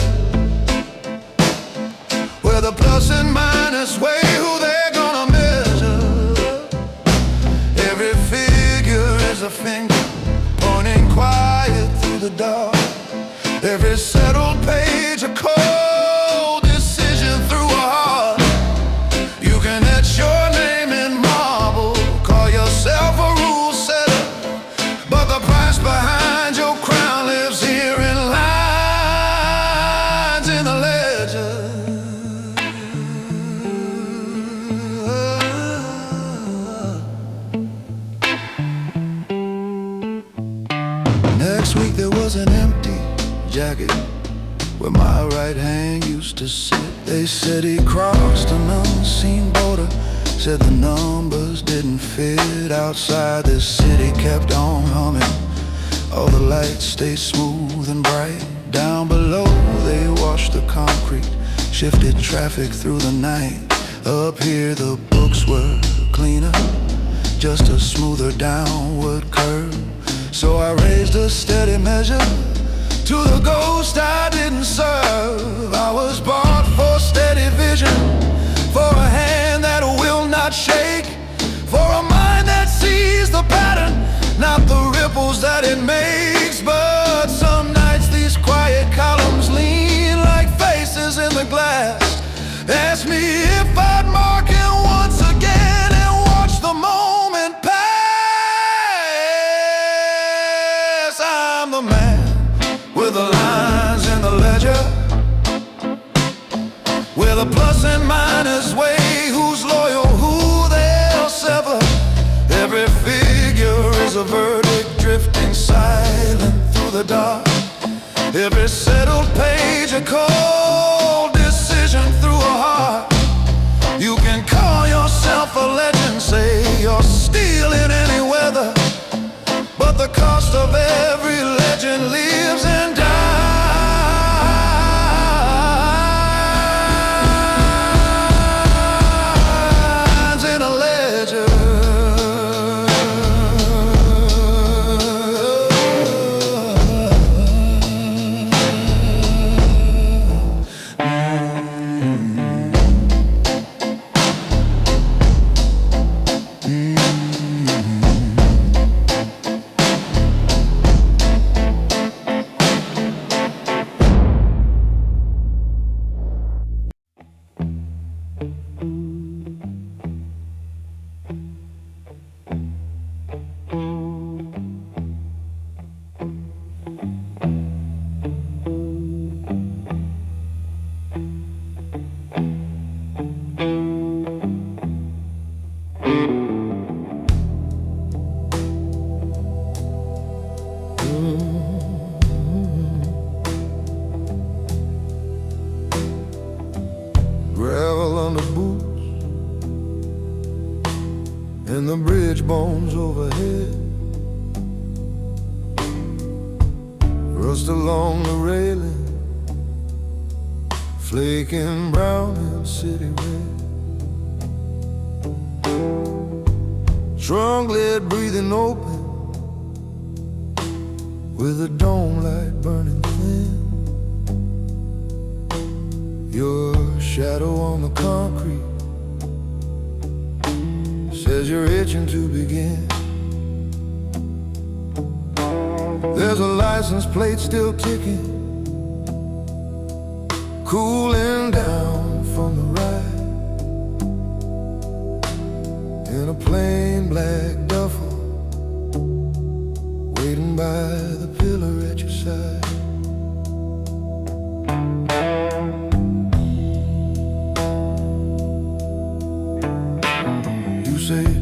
B: where the plus and minus weigh who they're gonna measure. Every figure is a finger pointing quiet through the dark. Every settled page a cold decision through a heart. You can etch your name in marble, call yourself a rule setter, but the price behind your crown lives here in lines in the ledger. Next week there was an empty jacket where my right hand used to sit. They said he crossed an unseen border, said the numbers didn't fit. Outside this city kept on humming, all the lights stayed smooth and bright. Down below they washed the concrete, shifted traffic through the night. Up here the books were cleaner, just a smoother downward curve. So I raised a steady measure to the ghost I didn't serve. I was bought for steady vision, for a hand that will not shake, for a mind that sees the pattern,
A: where the plus and minus weigh who's loyal, who they'll sever. Every figure is a verdict drifting silent through the dark. Every settled page a cold decision through a heart. You can call yourself a legend, say you're steel in any weather, but the cost of every legend lives and dies in a ledger.
C: Gravel under boots and the bridge bones overhead, rust along the railing, flaking brown and city red. Trunk lid breathing open, with a dome light burning thin. Your shadow on the concrete says you're itching to begin. There's a license plate still ticking, cooling down from the ride, in a plain black duffel, waiting by the pillar at your side.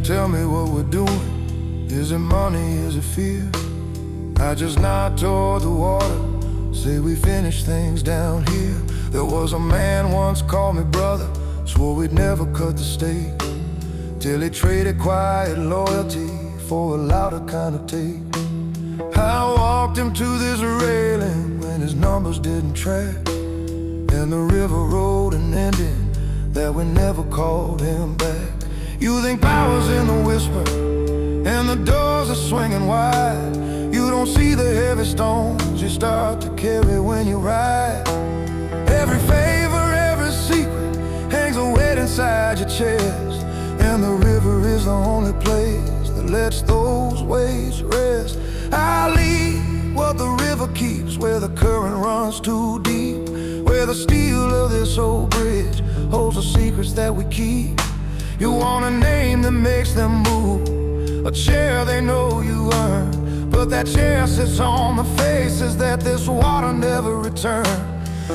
C: Tell me what we're doing. Is it money, is it fear? I just nod toward the water, say we finish things down here. There was a man once called me brother, swore we'd never cut the steak, till he traded quiet loyalty for a louder kind of tape. I walked him to this railing when his numbers didn't track, and the river road an ending that we never called him back. You think power's in the whisper, and the doors are swinging wide. You don't see the heavy stones you start to carry when you ride. Every favor, every secret hangs a weight inside your chest, and the river is the only place that lets those weights rest. I leave what the river keeps, where the current runs too deep, where the steel of this old bridge holds the secrets that we keep. You want a name that makes them move, a chair they know you earned, but that chair sits on the faces that this water never returned.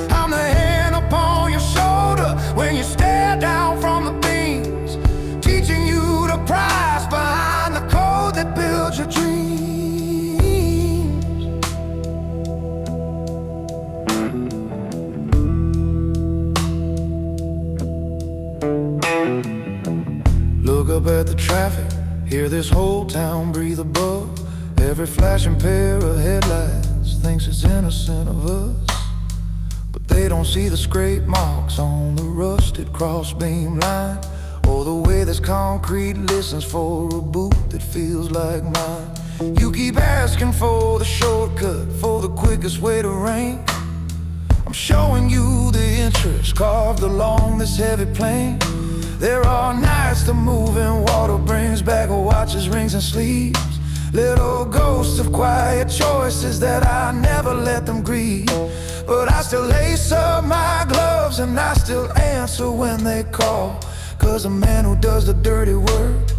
C: I'm the hand upon your shoulder when you stare down from the beams, teaching you the price behind the code that builds your dreams. Look up at the traffic, hear this whole town breathe above. Every flashing pair of headlights thinks it's innocent of us, but they don't see the scrape marks on the rusted crossbeam line, or the way this concrete listens for a boot that feels like mine. You keep asking for the shortcut, for the quickest way to rain. I'm showing you the interest carved along this heavy plane. There are nights the moving water brings back watches, rings, and sleeves, little ghosts of quiet choices that I never let them grieve. But I still lace up my gloves and I still answer when they call, 'cause the man who does the dirty work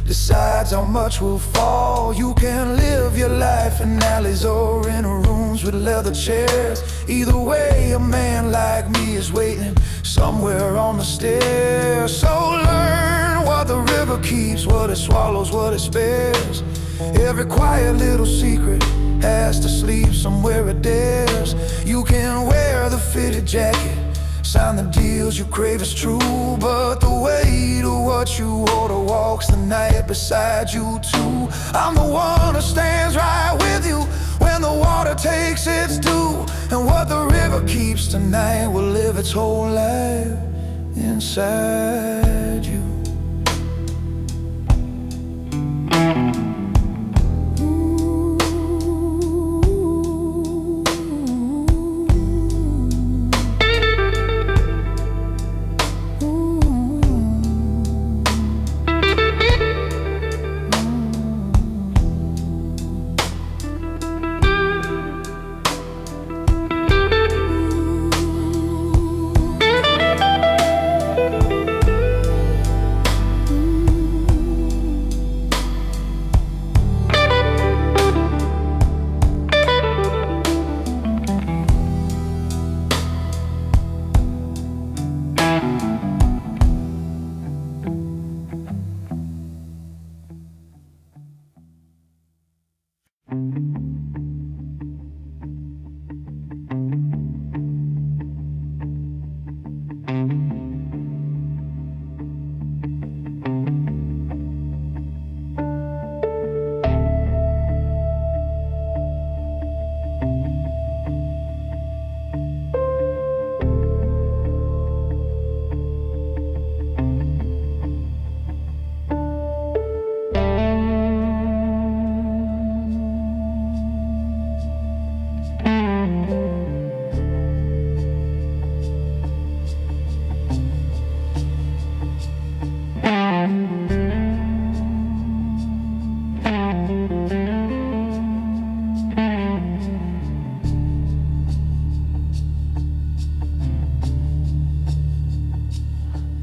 C: decides how much will fall. You can live your life in alleys or in rooms with leather chairs. Either way, a man like me is waiting
B: somewhere on the stairs. So learn what the river keeps, what it swallows, what it spares. Every quiet little secret has to sleep somewhere it dares. You can wear the fitted jacket, sign the deals you crave is true, but the weight of what you order walks the night beside you too. I'm the one who stands right with you when the water takes its due, and what the river keeps tonight will live its whole life inside you.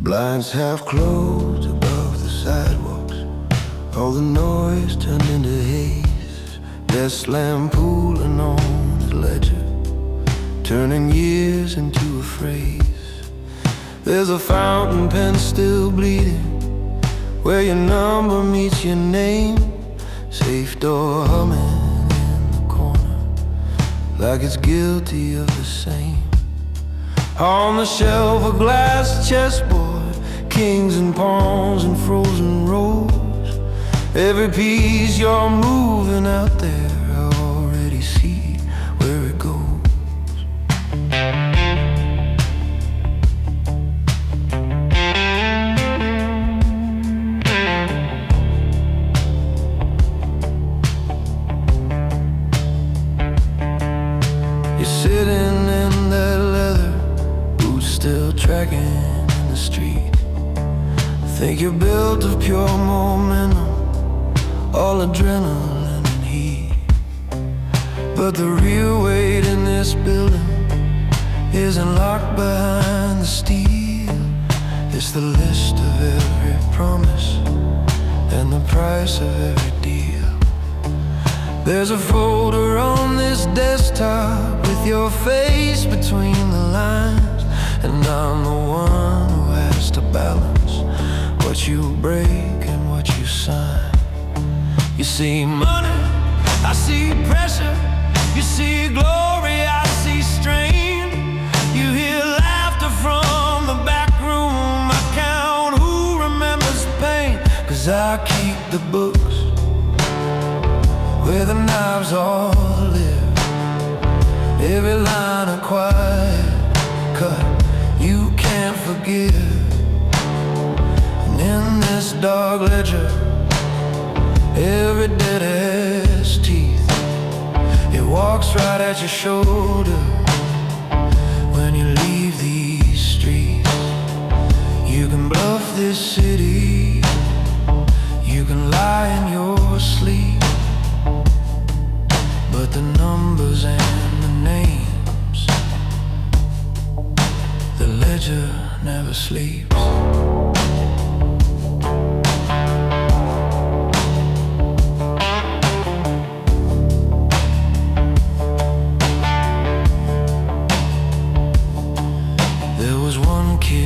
B: Blinds half closed above the sidewalks, all the noise turned into haze. Desk lamp pooling on the ledger, turning years into a phrase. There's a fountain pen still bleeding where your number meets your name. Safe door humming in the corner like it's guilty of the same. On the shelf a glass chessboard, kings and pawns and frozen rolls. Every piece you're moving out there, I already see where it goes. You're sitting in that leather, boots still tracking in the street. Think you're built of pure momentum, all adrenaline and heat. But the real weight in this building isn't locked behind the steel. It's the list of every promise and the price of every deal. There's a folder on this desktop with your face between the lines, and I'm the one who has to balance what you break and what you sign. You see money, I see pressure. You see glory, I see strain. You hear laughter from the back room. I count who remembers pain, 'cause I keep the books where the knives all live. Every line a quiet cut you can't forgive. And in this dark ledger, every dead has teeth. It walks right at your shoulder when you leave these streets. You can bluff this city, you can lie in your sleep, but the numbers and the names, the ledger never sleeps. There was one kid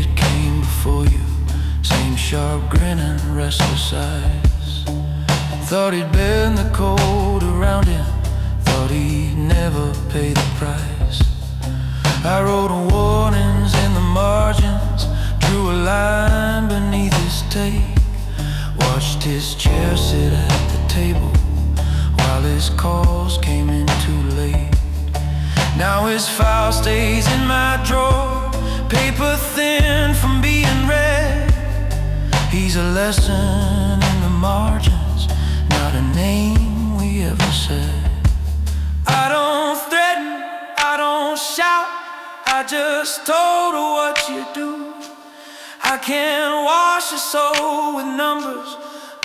A: Thought he'd bend the code around him, thought he'd never pay the price. I wrote warnings in the margins, drew a line beneath his take. Watched his chair sit at the table while his calls came in too late. Now his file stays in my drawer, paper thin from being read. He's a lesson in the margins, not a name we ever said. I don't threaten, I don't shout, I just told her what you do. I can't wash your soul with numbers,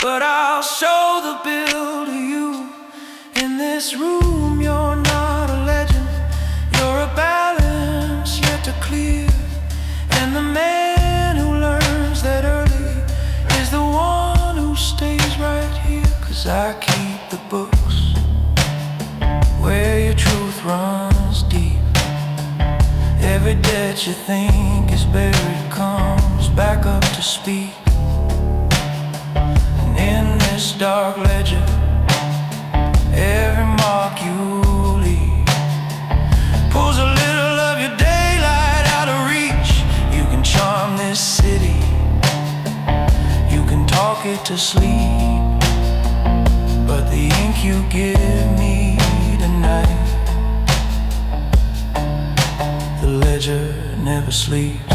A: but I'll show the bill to you. In this room you're not a legend, you're a balance yet to clear. And the man who learns that early is the one who stays right here. 'Cause I keep the books where your truth runs deep. Every debt you think is buried comes back up to speak. And in this dark ledger, every mark you leave pulls a little of your daylight out of reach. You can charm this city, you can talk it to sleep, but the ink you give me tonight, the ledger never sleeps.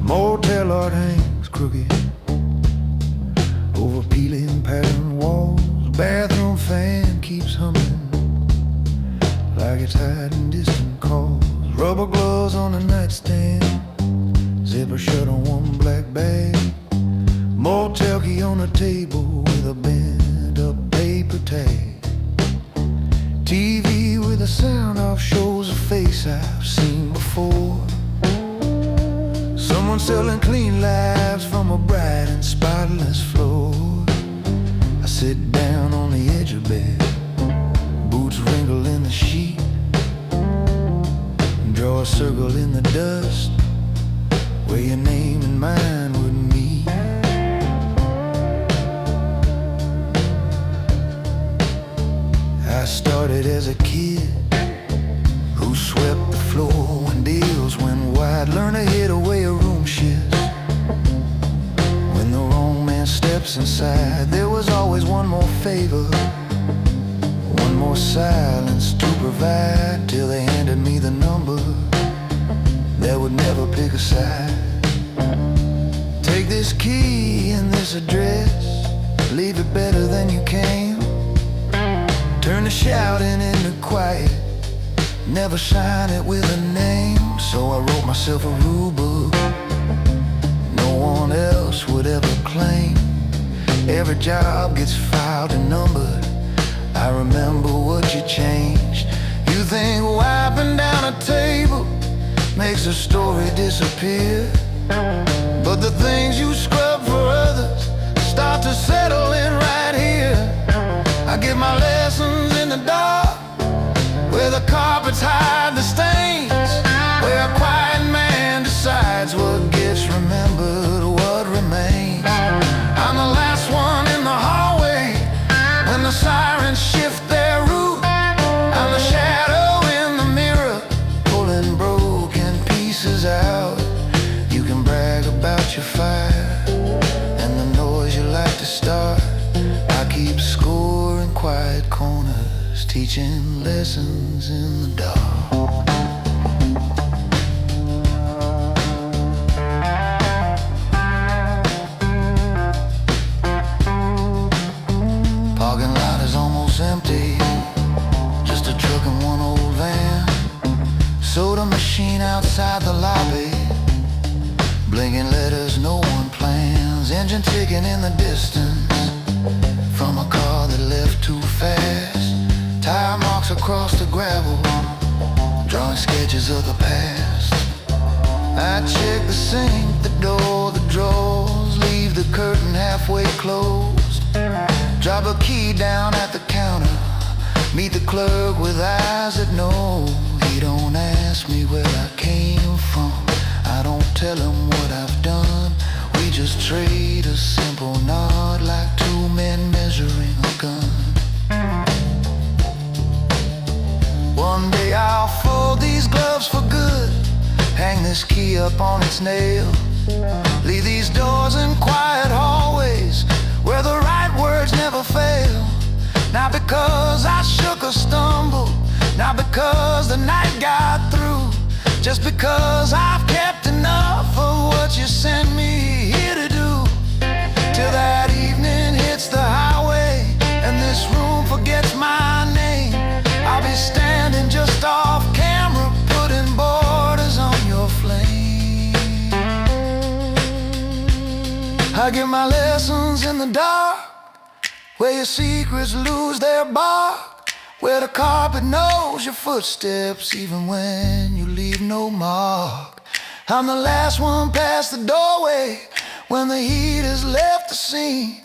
B: Motel art hangs crooked over peeling pattern walls. Bathroom fan keeps humming like it's hiding distant calls. Rubber gloves on the nightstand, zipper shut on one black bag. Motel key on the table with a bent up paper tag. TV with the sound off shows a face I've seen before. Someone selling clean lives from a bright and spotless floor. I sit down on the edge of bed, boots wrinkle in the sheet, draw a circle in the dust where your name and mine would meet. I started as a kid who swept the floor when deals went wide. Learn to hit away a room shifts. When the wrong man steps inside, there was always one more favor, one more silence to provide, till they handed me the number that would never pick a side. Take this key and this address, leave it better than you came. Turn the shouting into quiet, never sign it with a name. So I myself a rule book no one else would ever claim. Every job gets filed and numbered. I remember what you changed. You think wiping down a table makes a story disappear, but the things you scrub for others start to settle in right here. I get my lessons in the dark, where the carpets hide the stains, where a quiet man decides what gets remembered, what remains. I'm the last one in the hallway when the sirens shift their route. I'm the shadow in the mirror, pulling broken pieces out. You can brag about your fire and the noise you like to start. I keep score in quiet corners, teaching lessons in the dark. Parking lot is almost empty, just a truck and one old van. Soda machine outside the lobby, blinking letters no one plans. Engine ticking in the distance from a car that left too fast. Tire marks across the gravel, drawing sketches of the past. I check the sink, the door, the drawers, leave the curtain halfway closed. Drop a key down at the counter, meet the clerk with eyes that know. He don't ask me where I came from, I don't tell him what I've done. We just trade a simple nod like two men measuring a gun. One day I'll fold these gloves for good, hang this key up on its nail, leave these doors in quiet hallways where the right words never fail. Not because I shook or stumbled, not because the night got through, just because I've kept enough of what you sent me here to do. Till that evening hits the highway and this room forgets my name, I'll be standing just off camera, putting borders on your flame. I get my lessons in the dark, where your secrets lose their bark, where the carpet knows your footsteps even when you leave no mark. I'm the last one past the doorway when the heat has left the scene.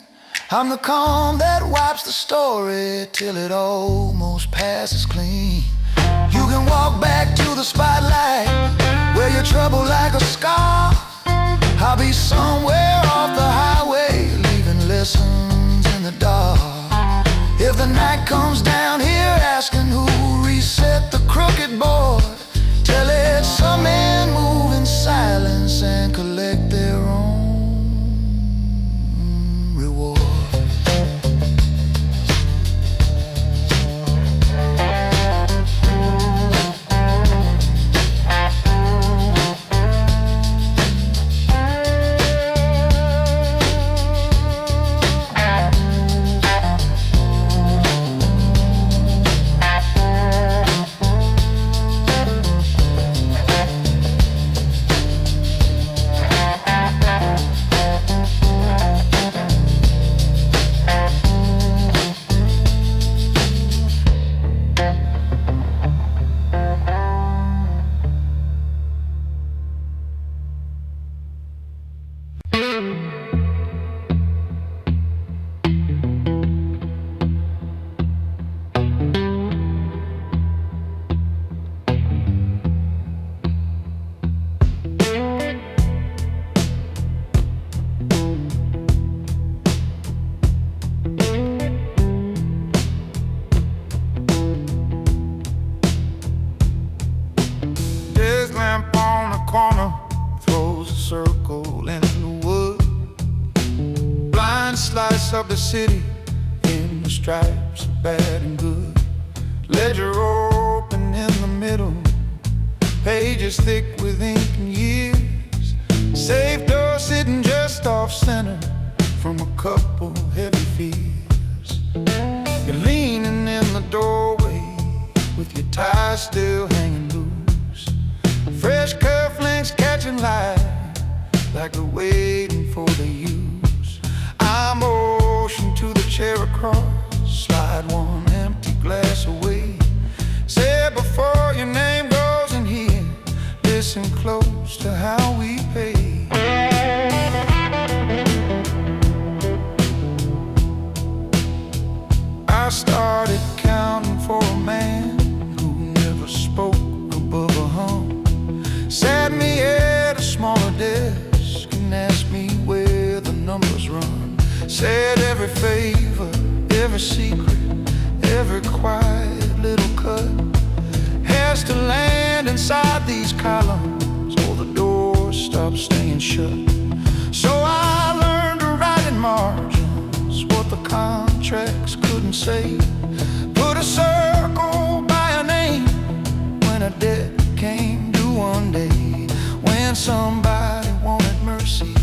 B: I'm the calm that wipes the story till it almost passes clean. You can walk back to the spotlight, wear your trouble like a scar. I'll be somewhere off the highway, leaving lessons in the dark. If the night comes down here asking who reset the crooked board, tell it some men move in silence and collect their own reward.
A: Of the city in the stripes of bad and good, ledger open in the middle, pages thick with ink and years, safe door sitting just off center from a couple heavy fears. You're leaning in the doorway with your tie still hanging loose, fresh cufflinks
B: light, like we're waiting for the use. I motion to the chair across, slide one empty glass away. Say before your name goes in here, listen close to how we pay. I started counting for a man who never spoke above a hum. Sat me at a smaller desk and asked me where the numbers run. Said every favor, every secret, every quiet little cut has to land inside these columns or the door stops staying shut. So I learned to write in margins what the contracts couldn't say. Put a circle by a name when a debt came due one day. When somebody wanted mercy,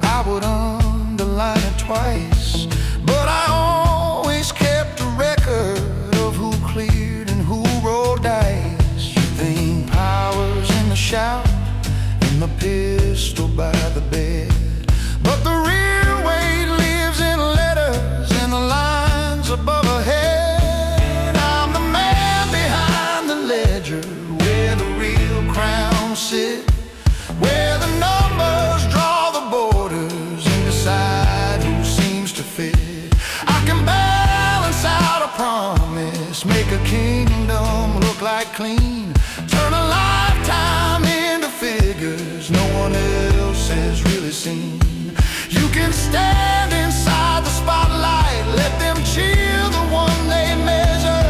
B: I would underline it twice. But I always kept a record of who cleared and who rolled dice. You think power's in the shout and the pistol by the bed, but the real weight lives in letters and the lines above her head. I'm the man behind the ledger, where the real crowns sit, where the numbers draw the borders and decide who seems to fit. I can balance out a promise, make a kingdom look like clean, turn a lifetime into figures no one else has really seen. You can stand inside the spotlight, let them cheer the one they measure,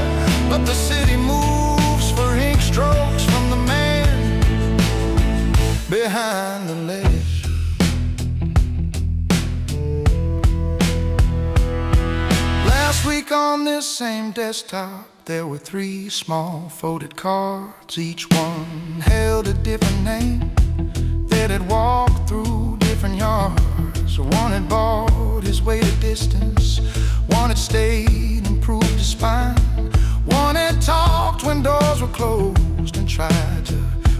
B: but the city moves for ink strokes from the man behind the ledger. Last week on this same desktop, there were 3 small folded cards. Each one held a different name that had walked through different yards. One had bought his way to distance, one had stayed and proved his spine, one had talked when doors were closed and tried to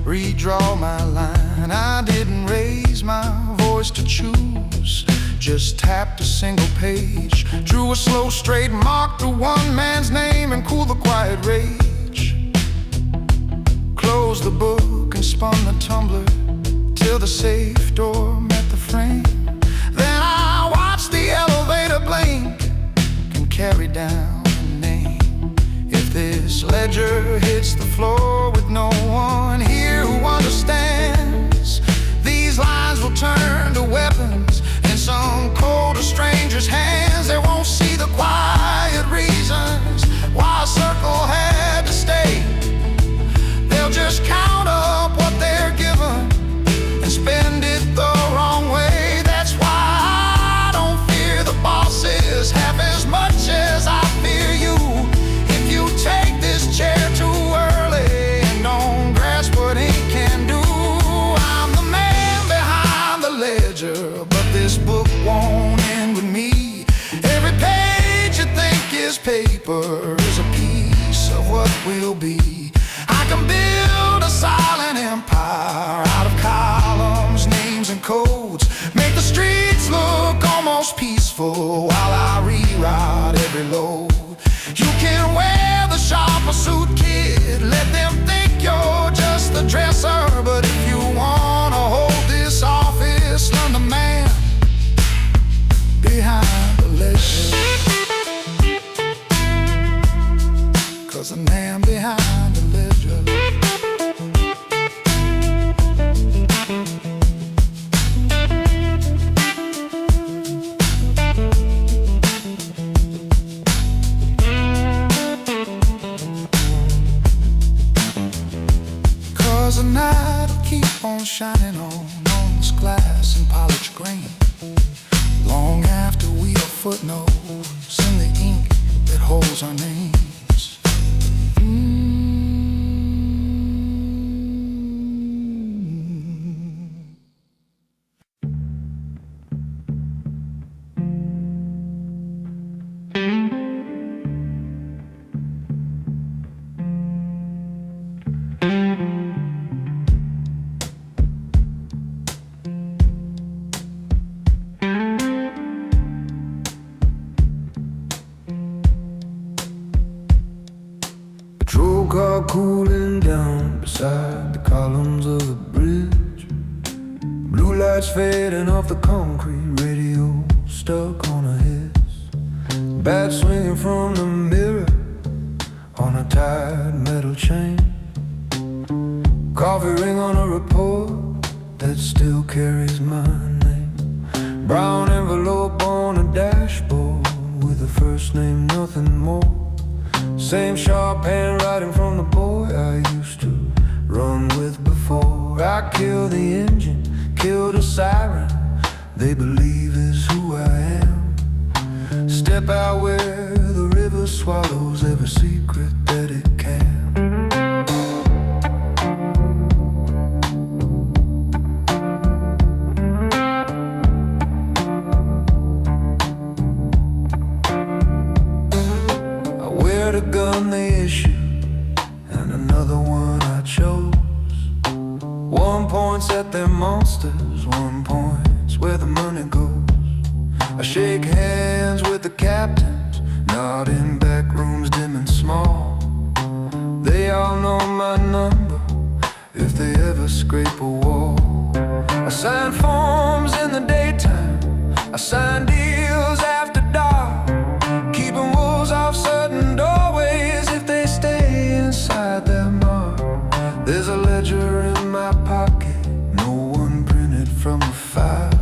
B: redraw my line. I didn't raise my voice to choose, just tapped a single page, drew a slow straight mark through one man's name and cooled the quiet rage. Closed the book and spun the tumbler till the safe door met the frame. Then I watched the elevator blink and carry down a name. If this ledger hits the floor with no one here who understands, these lines will turn to weapons in some colder stranger's hands. They won't see the quiet reasons why a circle had to stay. They'll just count up what they're given and spend it the wrong way. That's why I don't fear the bosses half as much as I fear you. If you take this chair too early and don't grasp what ink can do, I'm the man behind the ledger, but this book won't end with me. Every page you think is paper is a piece of what will be. I can build a silent empire out of columns, names and codes, make the streets look almost peaceful while I rewrite every load. You can wear the sharper suit, kid, let them think you're just the dresser, but if you wanna hold this office, learn the man behind the ledger, 'cause the man behind the ledger. The night will keep on shining on this glass and polished grain, long after we are footnotes in the ink that holds our names. lights fading off the concrete, radio stuck on a hiss, bat swinging from the mirror on a tired metal chain, coffee ring on a report that still carries my name, brown envelope on a dashboard with a first name, nothing more. Same sharp handwriting from the boy I used to run with before. I killed the engine, killed a siren they believe is who I am. Step out where the river swallows every secret that it can. A gun they issue and another one I chose. One points at their monsters, one points where the money goes. I shake hands with the captains, not in back rooms dim and small. They all know my number if they ever scrape a wall. I sign forms in the daytime, I sign deals after dark, keeping wolves off certain doorways if they stay inside their mark. There's a ledger in my pocket, no one printed from a file.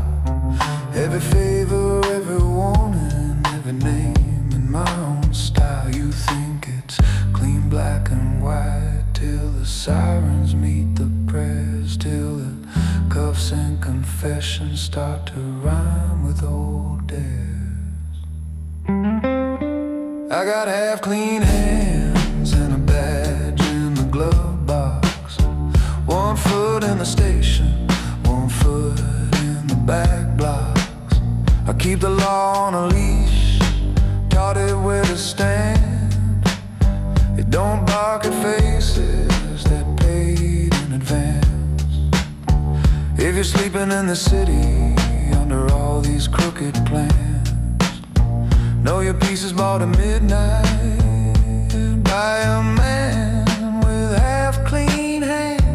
B: Every favor, every warning, every name in my own style. You think it's clean black and white till the sirens meet the prayers, till the cuffs and confessions start to rhyme with old dares. I got half clean hands and a badge in the glove box. One foot in the station, one foot in the back blocks. I keep the law on a leash, taught it where to stand. It don't bark at faces that paid in advance. If you're sleeping in the city under all these crooked plans, know your piece is bought at midnight by a man with half clean hands.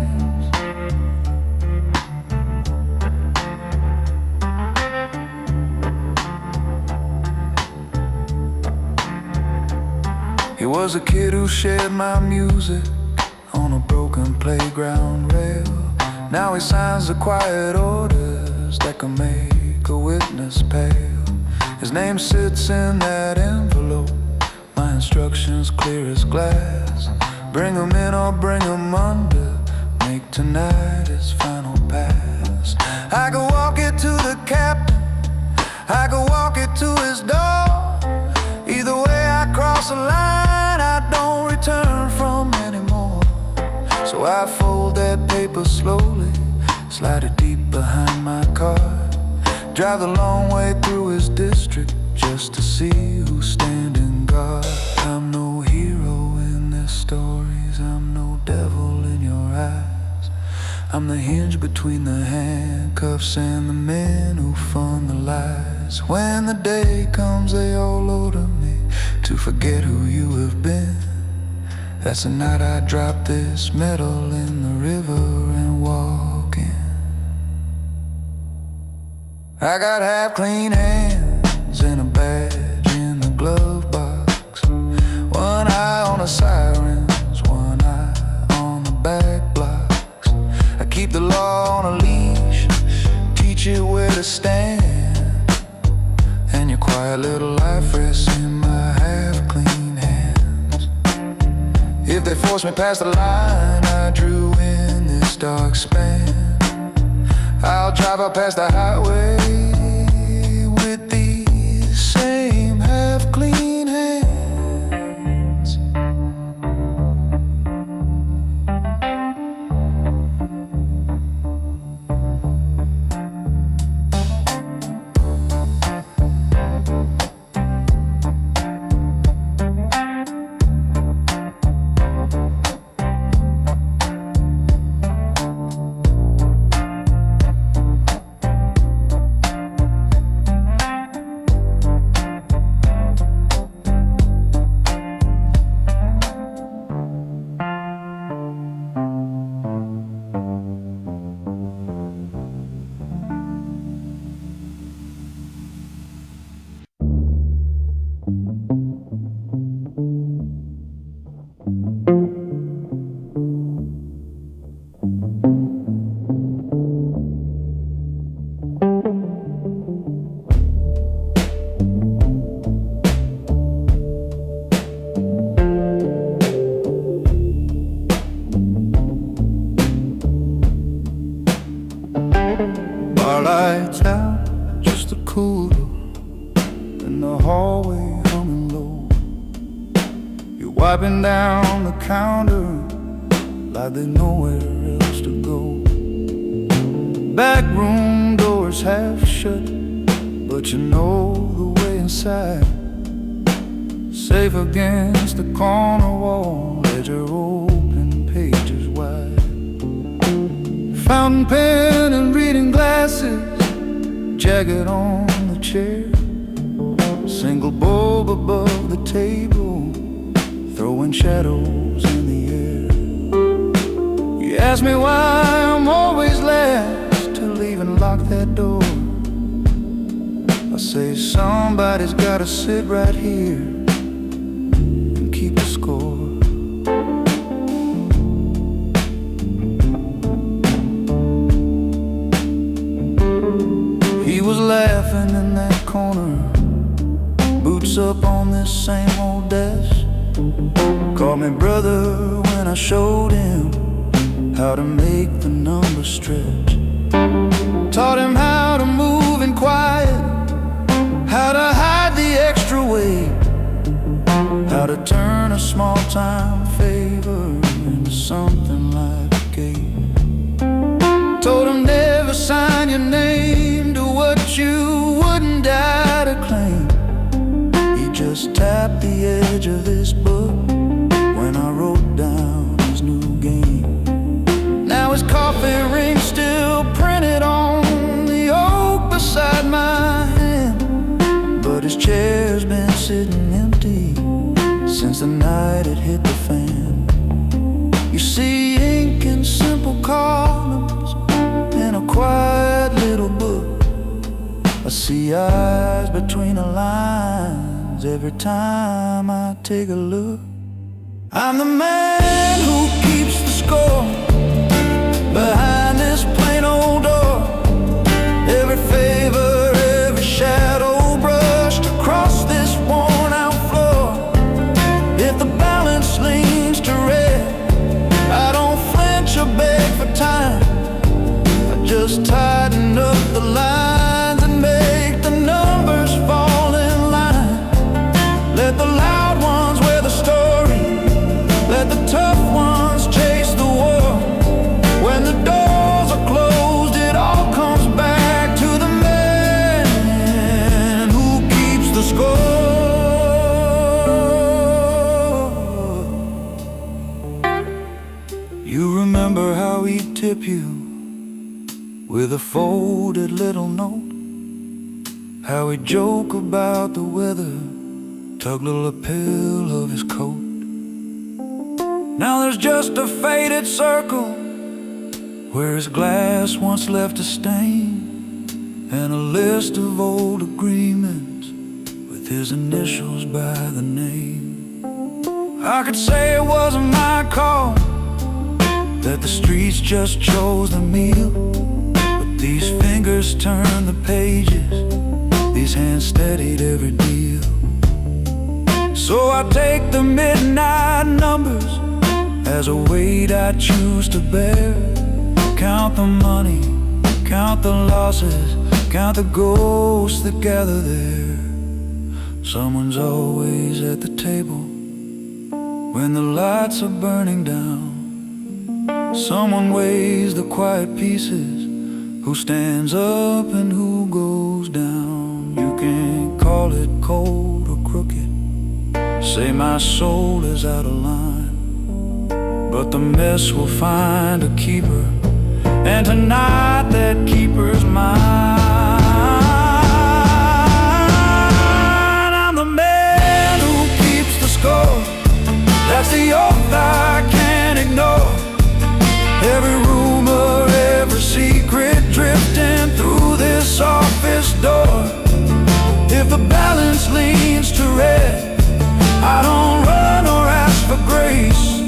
B: He was a kid who shared my music on a broken playground rail. Now he signs the quiet orders that can make a witness pale. His name sits in that envelope, my instructions clear as glass. Bring him in or bring him under, make tonight his final pass. I could walk it to the captain, I could walk it to his door. Either way I cross a line I don't return from anymore. So I fold that paper slowly, slide it deep behind my car, drive the long way through his district just to see who's standing guard. I'm no hero in their stories, I'm no devil in your eyes. I'm the hinge between the handcuffs and the men who fund the lies. When the day comes they all order me to forget who you have been. That's the night I drop this medal in the river and walk in. I got half clean hands and a badge in the glove box. One eye on the sirens, one eye on the back blocks. I keep the law on a leash, teach it where to stand. And your quiet little life rests in my half clean hands. If they force me past the line I drew in this dark span, I'll drive up past the highway with these same half clean hands. Bar lights out, just the cooler in the hallway humming low. You're wiping down the counter like there's nowhere else to go. Back room doors half shut, but you know the way inside. Safe against the corner wall, ledger open, pages wide. Fountain pen and reading glasses, jacket on the chair. Single bulb above the table, throwing shadows in the air. You ask me why I'm always last to leave and lock that door. I say somebody's gotta sit right here and keep the score. He was laughing in that corner, boots up on this same old desk. Called me brother when I showed him how to make the numbers stretch. Taught him how to move in quiet, how to hide the extra weight, how to turn a small-time favor into something like a game. Told him never sign your name to what you wouldn't die to claim. He just tapped the edge of this book when I wrote down his new game. Now his coffee ring still printed on the oak beside my hand, but his chair's been sitting empty since the night it hit the fan. You see ink in simple columns in a quiet little book. I see eyes between the lines every time I take a look. I'm the man who keeps the score behind this plain old door. Every favor, every shadow brushed across this worn out floor. If the balance leans to red, I don't flinch or beg for time. I just tighten up the lines and make the numbers fall in line. Let the loud ones wear the story, let the tough ones chase the war. When the doors are closed, it all comes back to the man who keeps the score. You remember how he'd tip you with a folded little note, how he'd joke about the weather, tug the lapel of his coat. Now there's just a faded circle where his glass once left a stain, and a list of old agreements with his initials by the name. I could say it wasn't my call, that the streets just chose the meal, but these fingers turned the pages, these hands steadied every deal. So I take the midnight numbers as a weight I choose to bear. Count the money, count the losses, count the ghosts that gather there. Someone's always at the table when the lights are burning down. Someone weighs the quiet pieces, who stands up and who goes down. You can't call it cold or crooked, say my soul is out of line, but the mess will find a keeper, and tonight that keeper's mine. I'm the man who keeps the score, that's the oath I can't ignore. Every rumor, every secret drifting through this office door. If the balance leans to red, I don't run or ask for grace.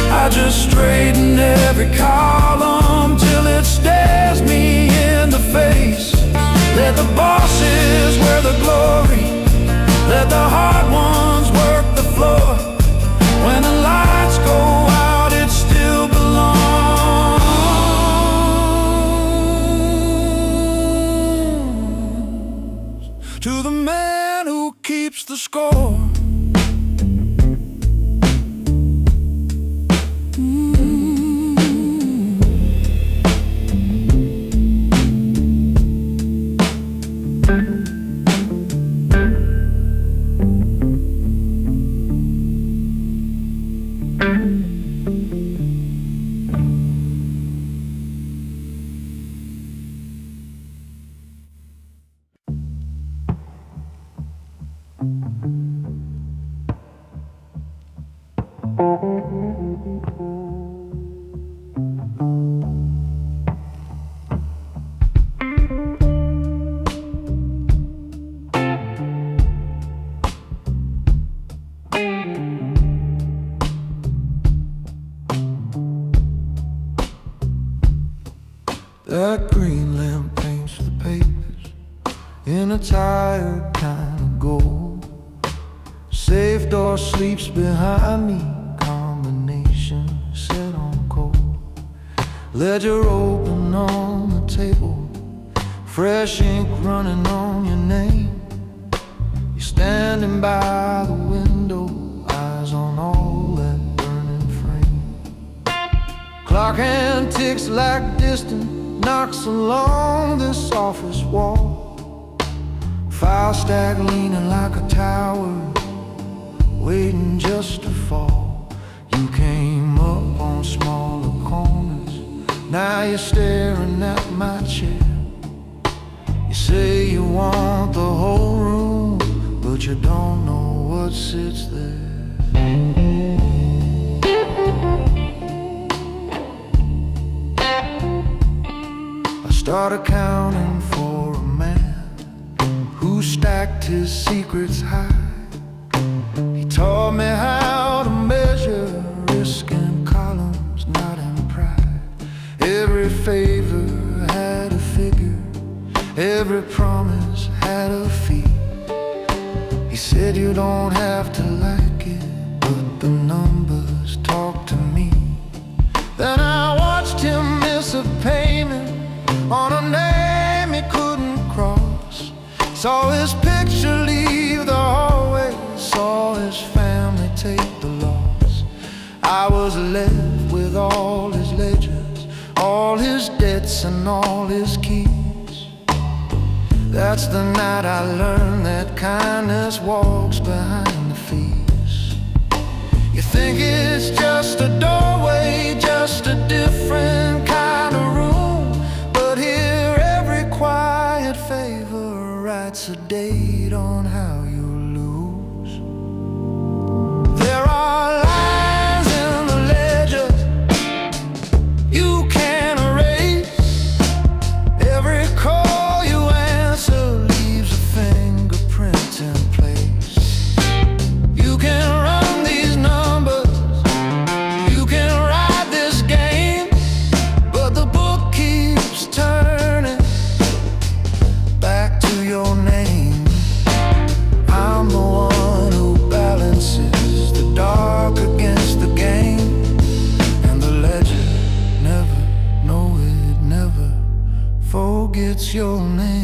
B: I just straighten every column till it stares me in the face. Let the bosses wear the glory, let the hard ones work the floor. When the lights go out, it still belongs
A: the score.
B: That green lamp paints the papers in a tired kind of gold. Safe door sleeps behind me, combination set on cold. Ledger open on the table, fresh ink running on your name. You're standing by the window, eyes on all that burning frame. Clock hand ticks like distant knocks along this office wall. File stack leaning like a tower, waiting just to fall. You came up on smaller corners, now you're staring at my chair. You say you want the whole room, but you don't know what sits there. Started counting for a man who stacked his secrets high. He taught me how to measure risk in columns, not in pride. Every favor had a figure, every promise had a fee. He said you don't have to like it, but the numbers talk to me. Then I watched him miss a payment on a name he couldn't cross. Saw his picture leave the hallway, saw his family take the loss. I was left with all his ledgers, all his debts and all his keys. That's the night I learned that kindness walks behind the fees. You think it's just a doorway, just a different kind of room, favor writes a date on how you lose. There are lines in the ledger you can't erase. Every call you answer leaves a fingerprint in place. You can run these numbers, you can ride this game, but the book keeps turning back to your name. I'm the one who balances the dark against the game, and the ledger never, no, it never forgets your name.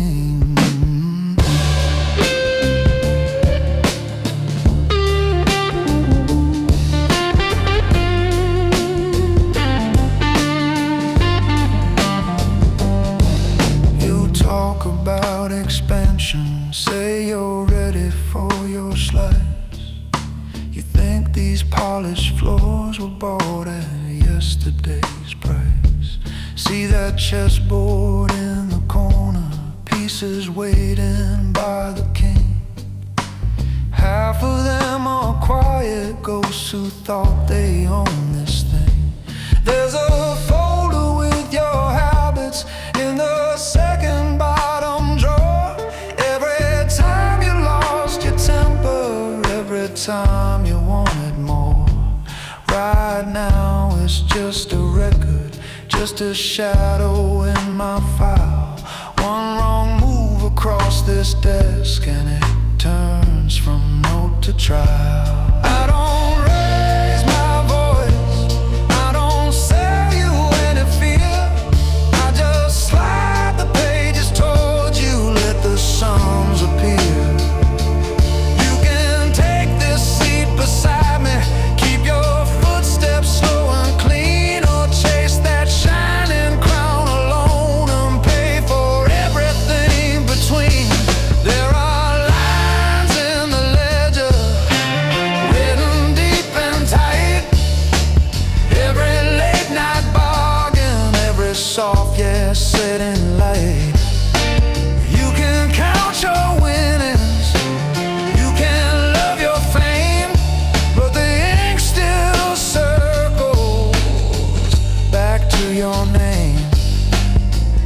B: Talk about expansion, say you're ready for your slides. You think these polished floors were bought at yesterday's price. See that chessboard in the corner, pieces waiting by the king. Half of them are quiet ghosts who thought they owned this thing. There's a folder with your habits in the second bottom drawer. Every time you lost your temper, every time you wanted more. Right now it's just a record, just a shadow in my file. One wrong move across this desk and it turns from note to trial. I don't raise my voice, I don't sell you any fear. I just slide the pages towards you, let the sums appear. You can yeah, setting light. You can count your winnings, you can love your fame, but the ink still circles back to your name.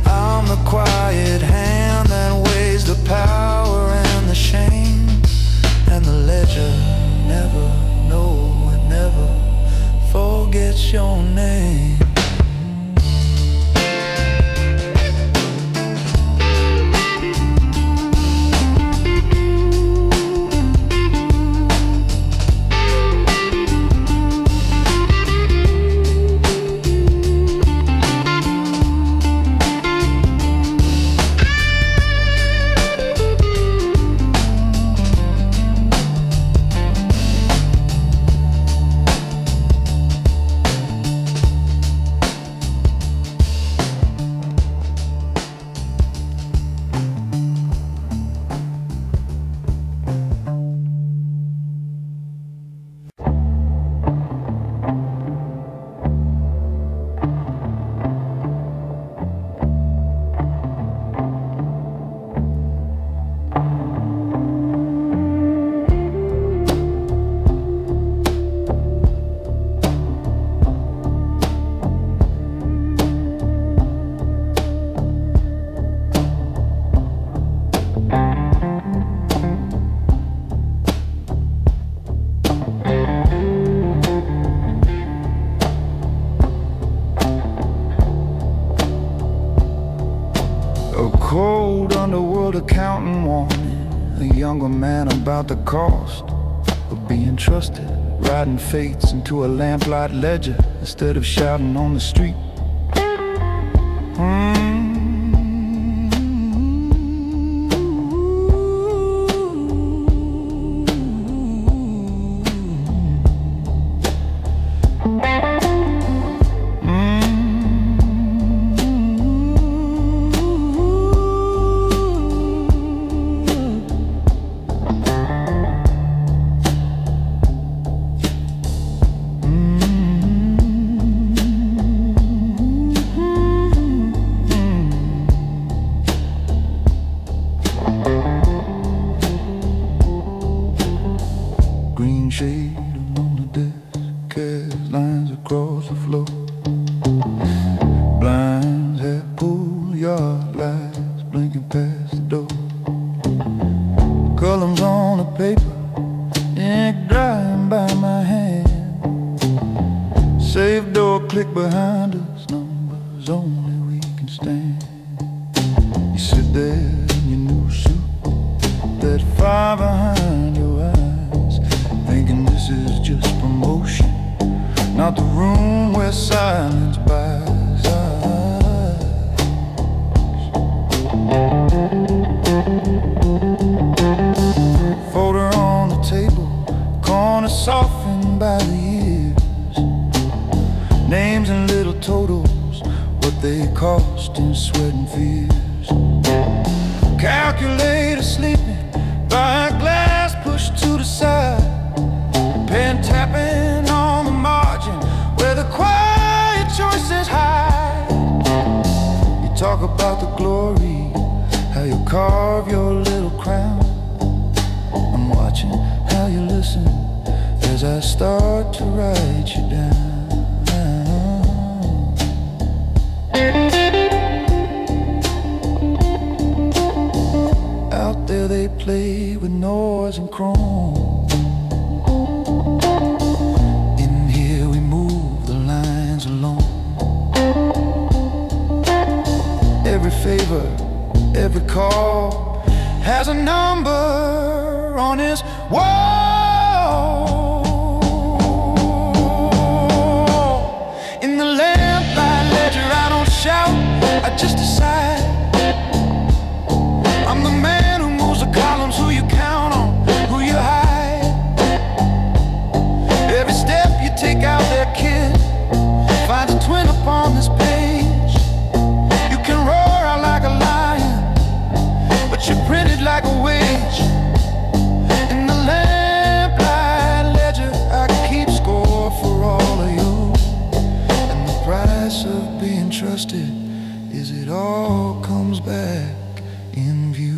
B: I'm the quiet hand that weighs the power and the shame, and the ledger never, no, it never forgets your name. A cold underworld accountant warning a younger man about the cost of being trusted, writing fates into a lamplight ledger instead of shouting on the street. Green shade on the desk, cast lines across the floor. Blinds have pulled, yard lights blinking past the door. Columns on the paper, ink drying by my hand. Safe door click behind us, numbers only we can stand. You sit there in your new suit, that fire behind your eyes, thinking this is just promotion, not the room where silence buys eyes. Folder on the table, corner softened by the years. Names and little totals, what they cost in sweat and fears. Calculator sleeping by a glass pushed to the side. Pen tapping on the margin where the quiet choices hide. You talk about the glory, how you carve your little crown. I'm watching how you listen as I start to write you down. Out there they play with noise and chrome. Every favor, every call has a number on his wall. In the lamplight ledger I don't shout, I just decide. I'm the man who moves the columns, who you count on, who you hide. Every step you take out there, kid, finds a twin upon this page. You can roar out like a lion, but you're printed like a wage. In the lamplight ledger I keep score for all of you, and the price of being trusted is as it all comes back in view.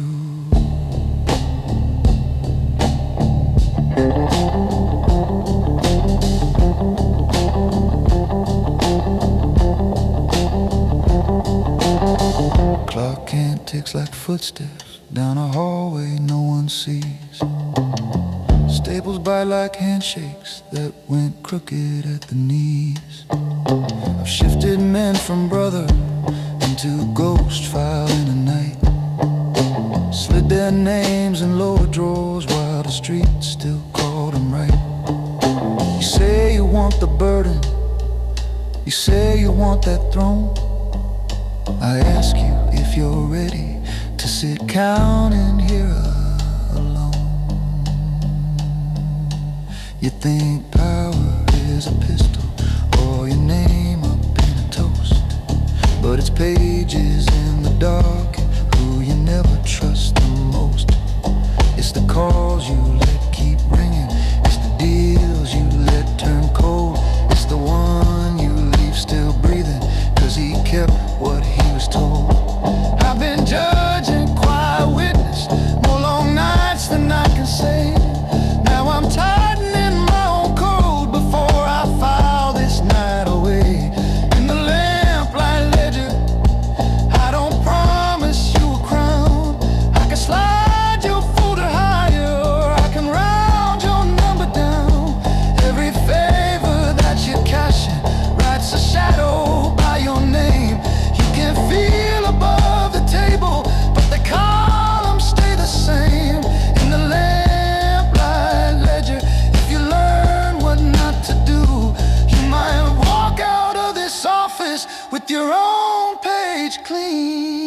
B: Clock hand ticks like footsteps down a hallway no one sees. Staples bite like handshakes that went crooked at the knees. I've shifted men from brother into ghost file in the night. Slid their names in lower drawers while the street still called them right. You say you want the burden, you say you want that throne. I ask you if you're ready to sit counting here alone. You think power is a pistol or your name up in a toast, but it's pages in the dark who you never trust the most. It's the calls you let keep ringing, it's the deals you let turn cold. It's the one you leave still breathing, 'cause he kept what he was told. I've been judging, quiet witness, more long nights than I can say. Now I'm tightening my own code before I file this night away. In the lamplight ledger, I don't promise you a crown. I can slide your folder higher, or I can round your number down. Every favor that you're cashing writes a shadow by your name. You can feel above the table, but the columns stay the same. In the lamplight ledger, if you learn what not to do, you might walk out of this office with your own page clean.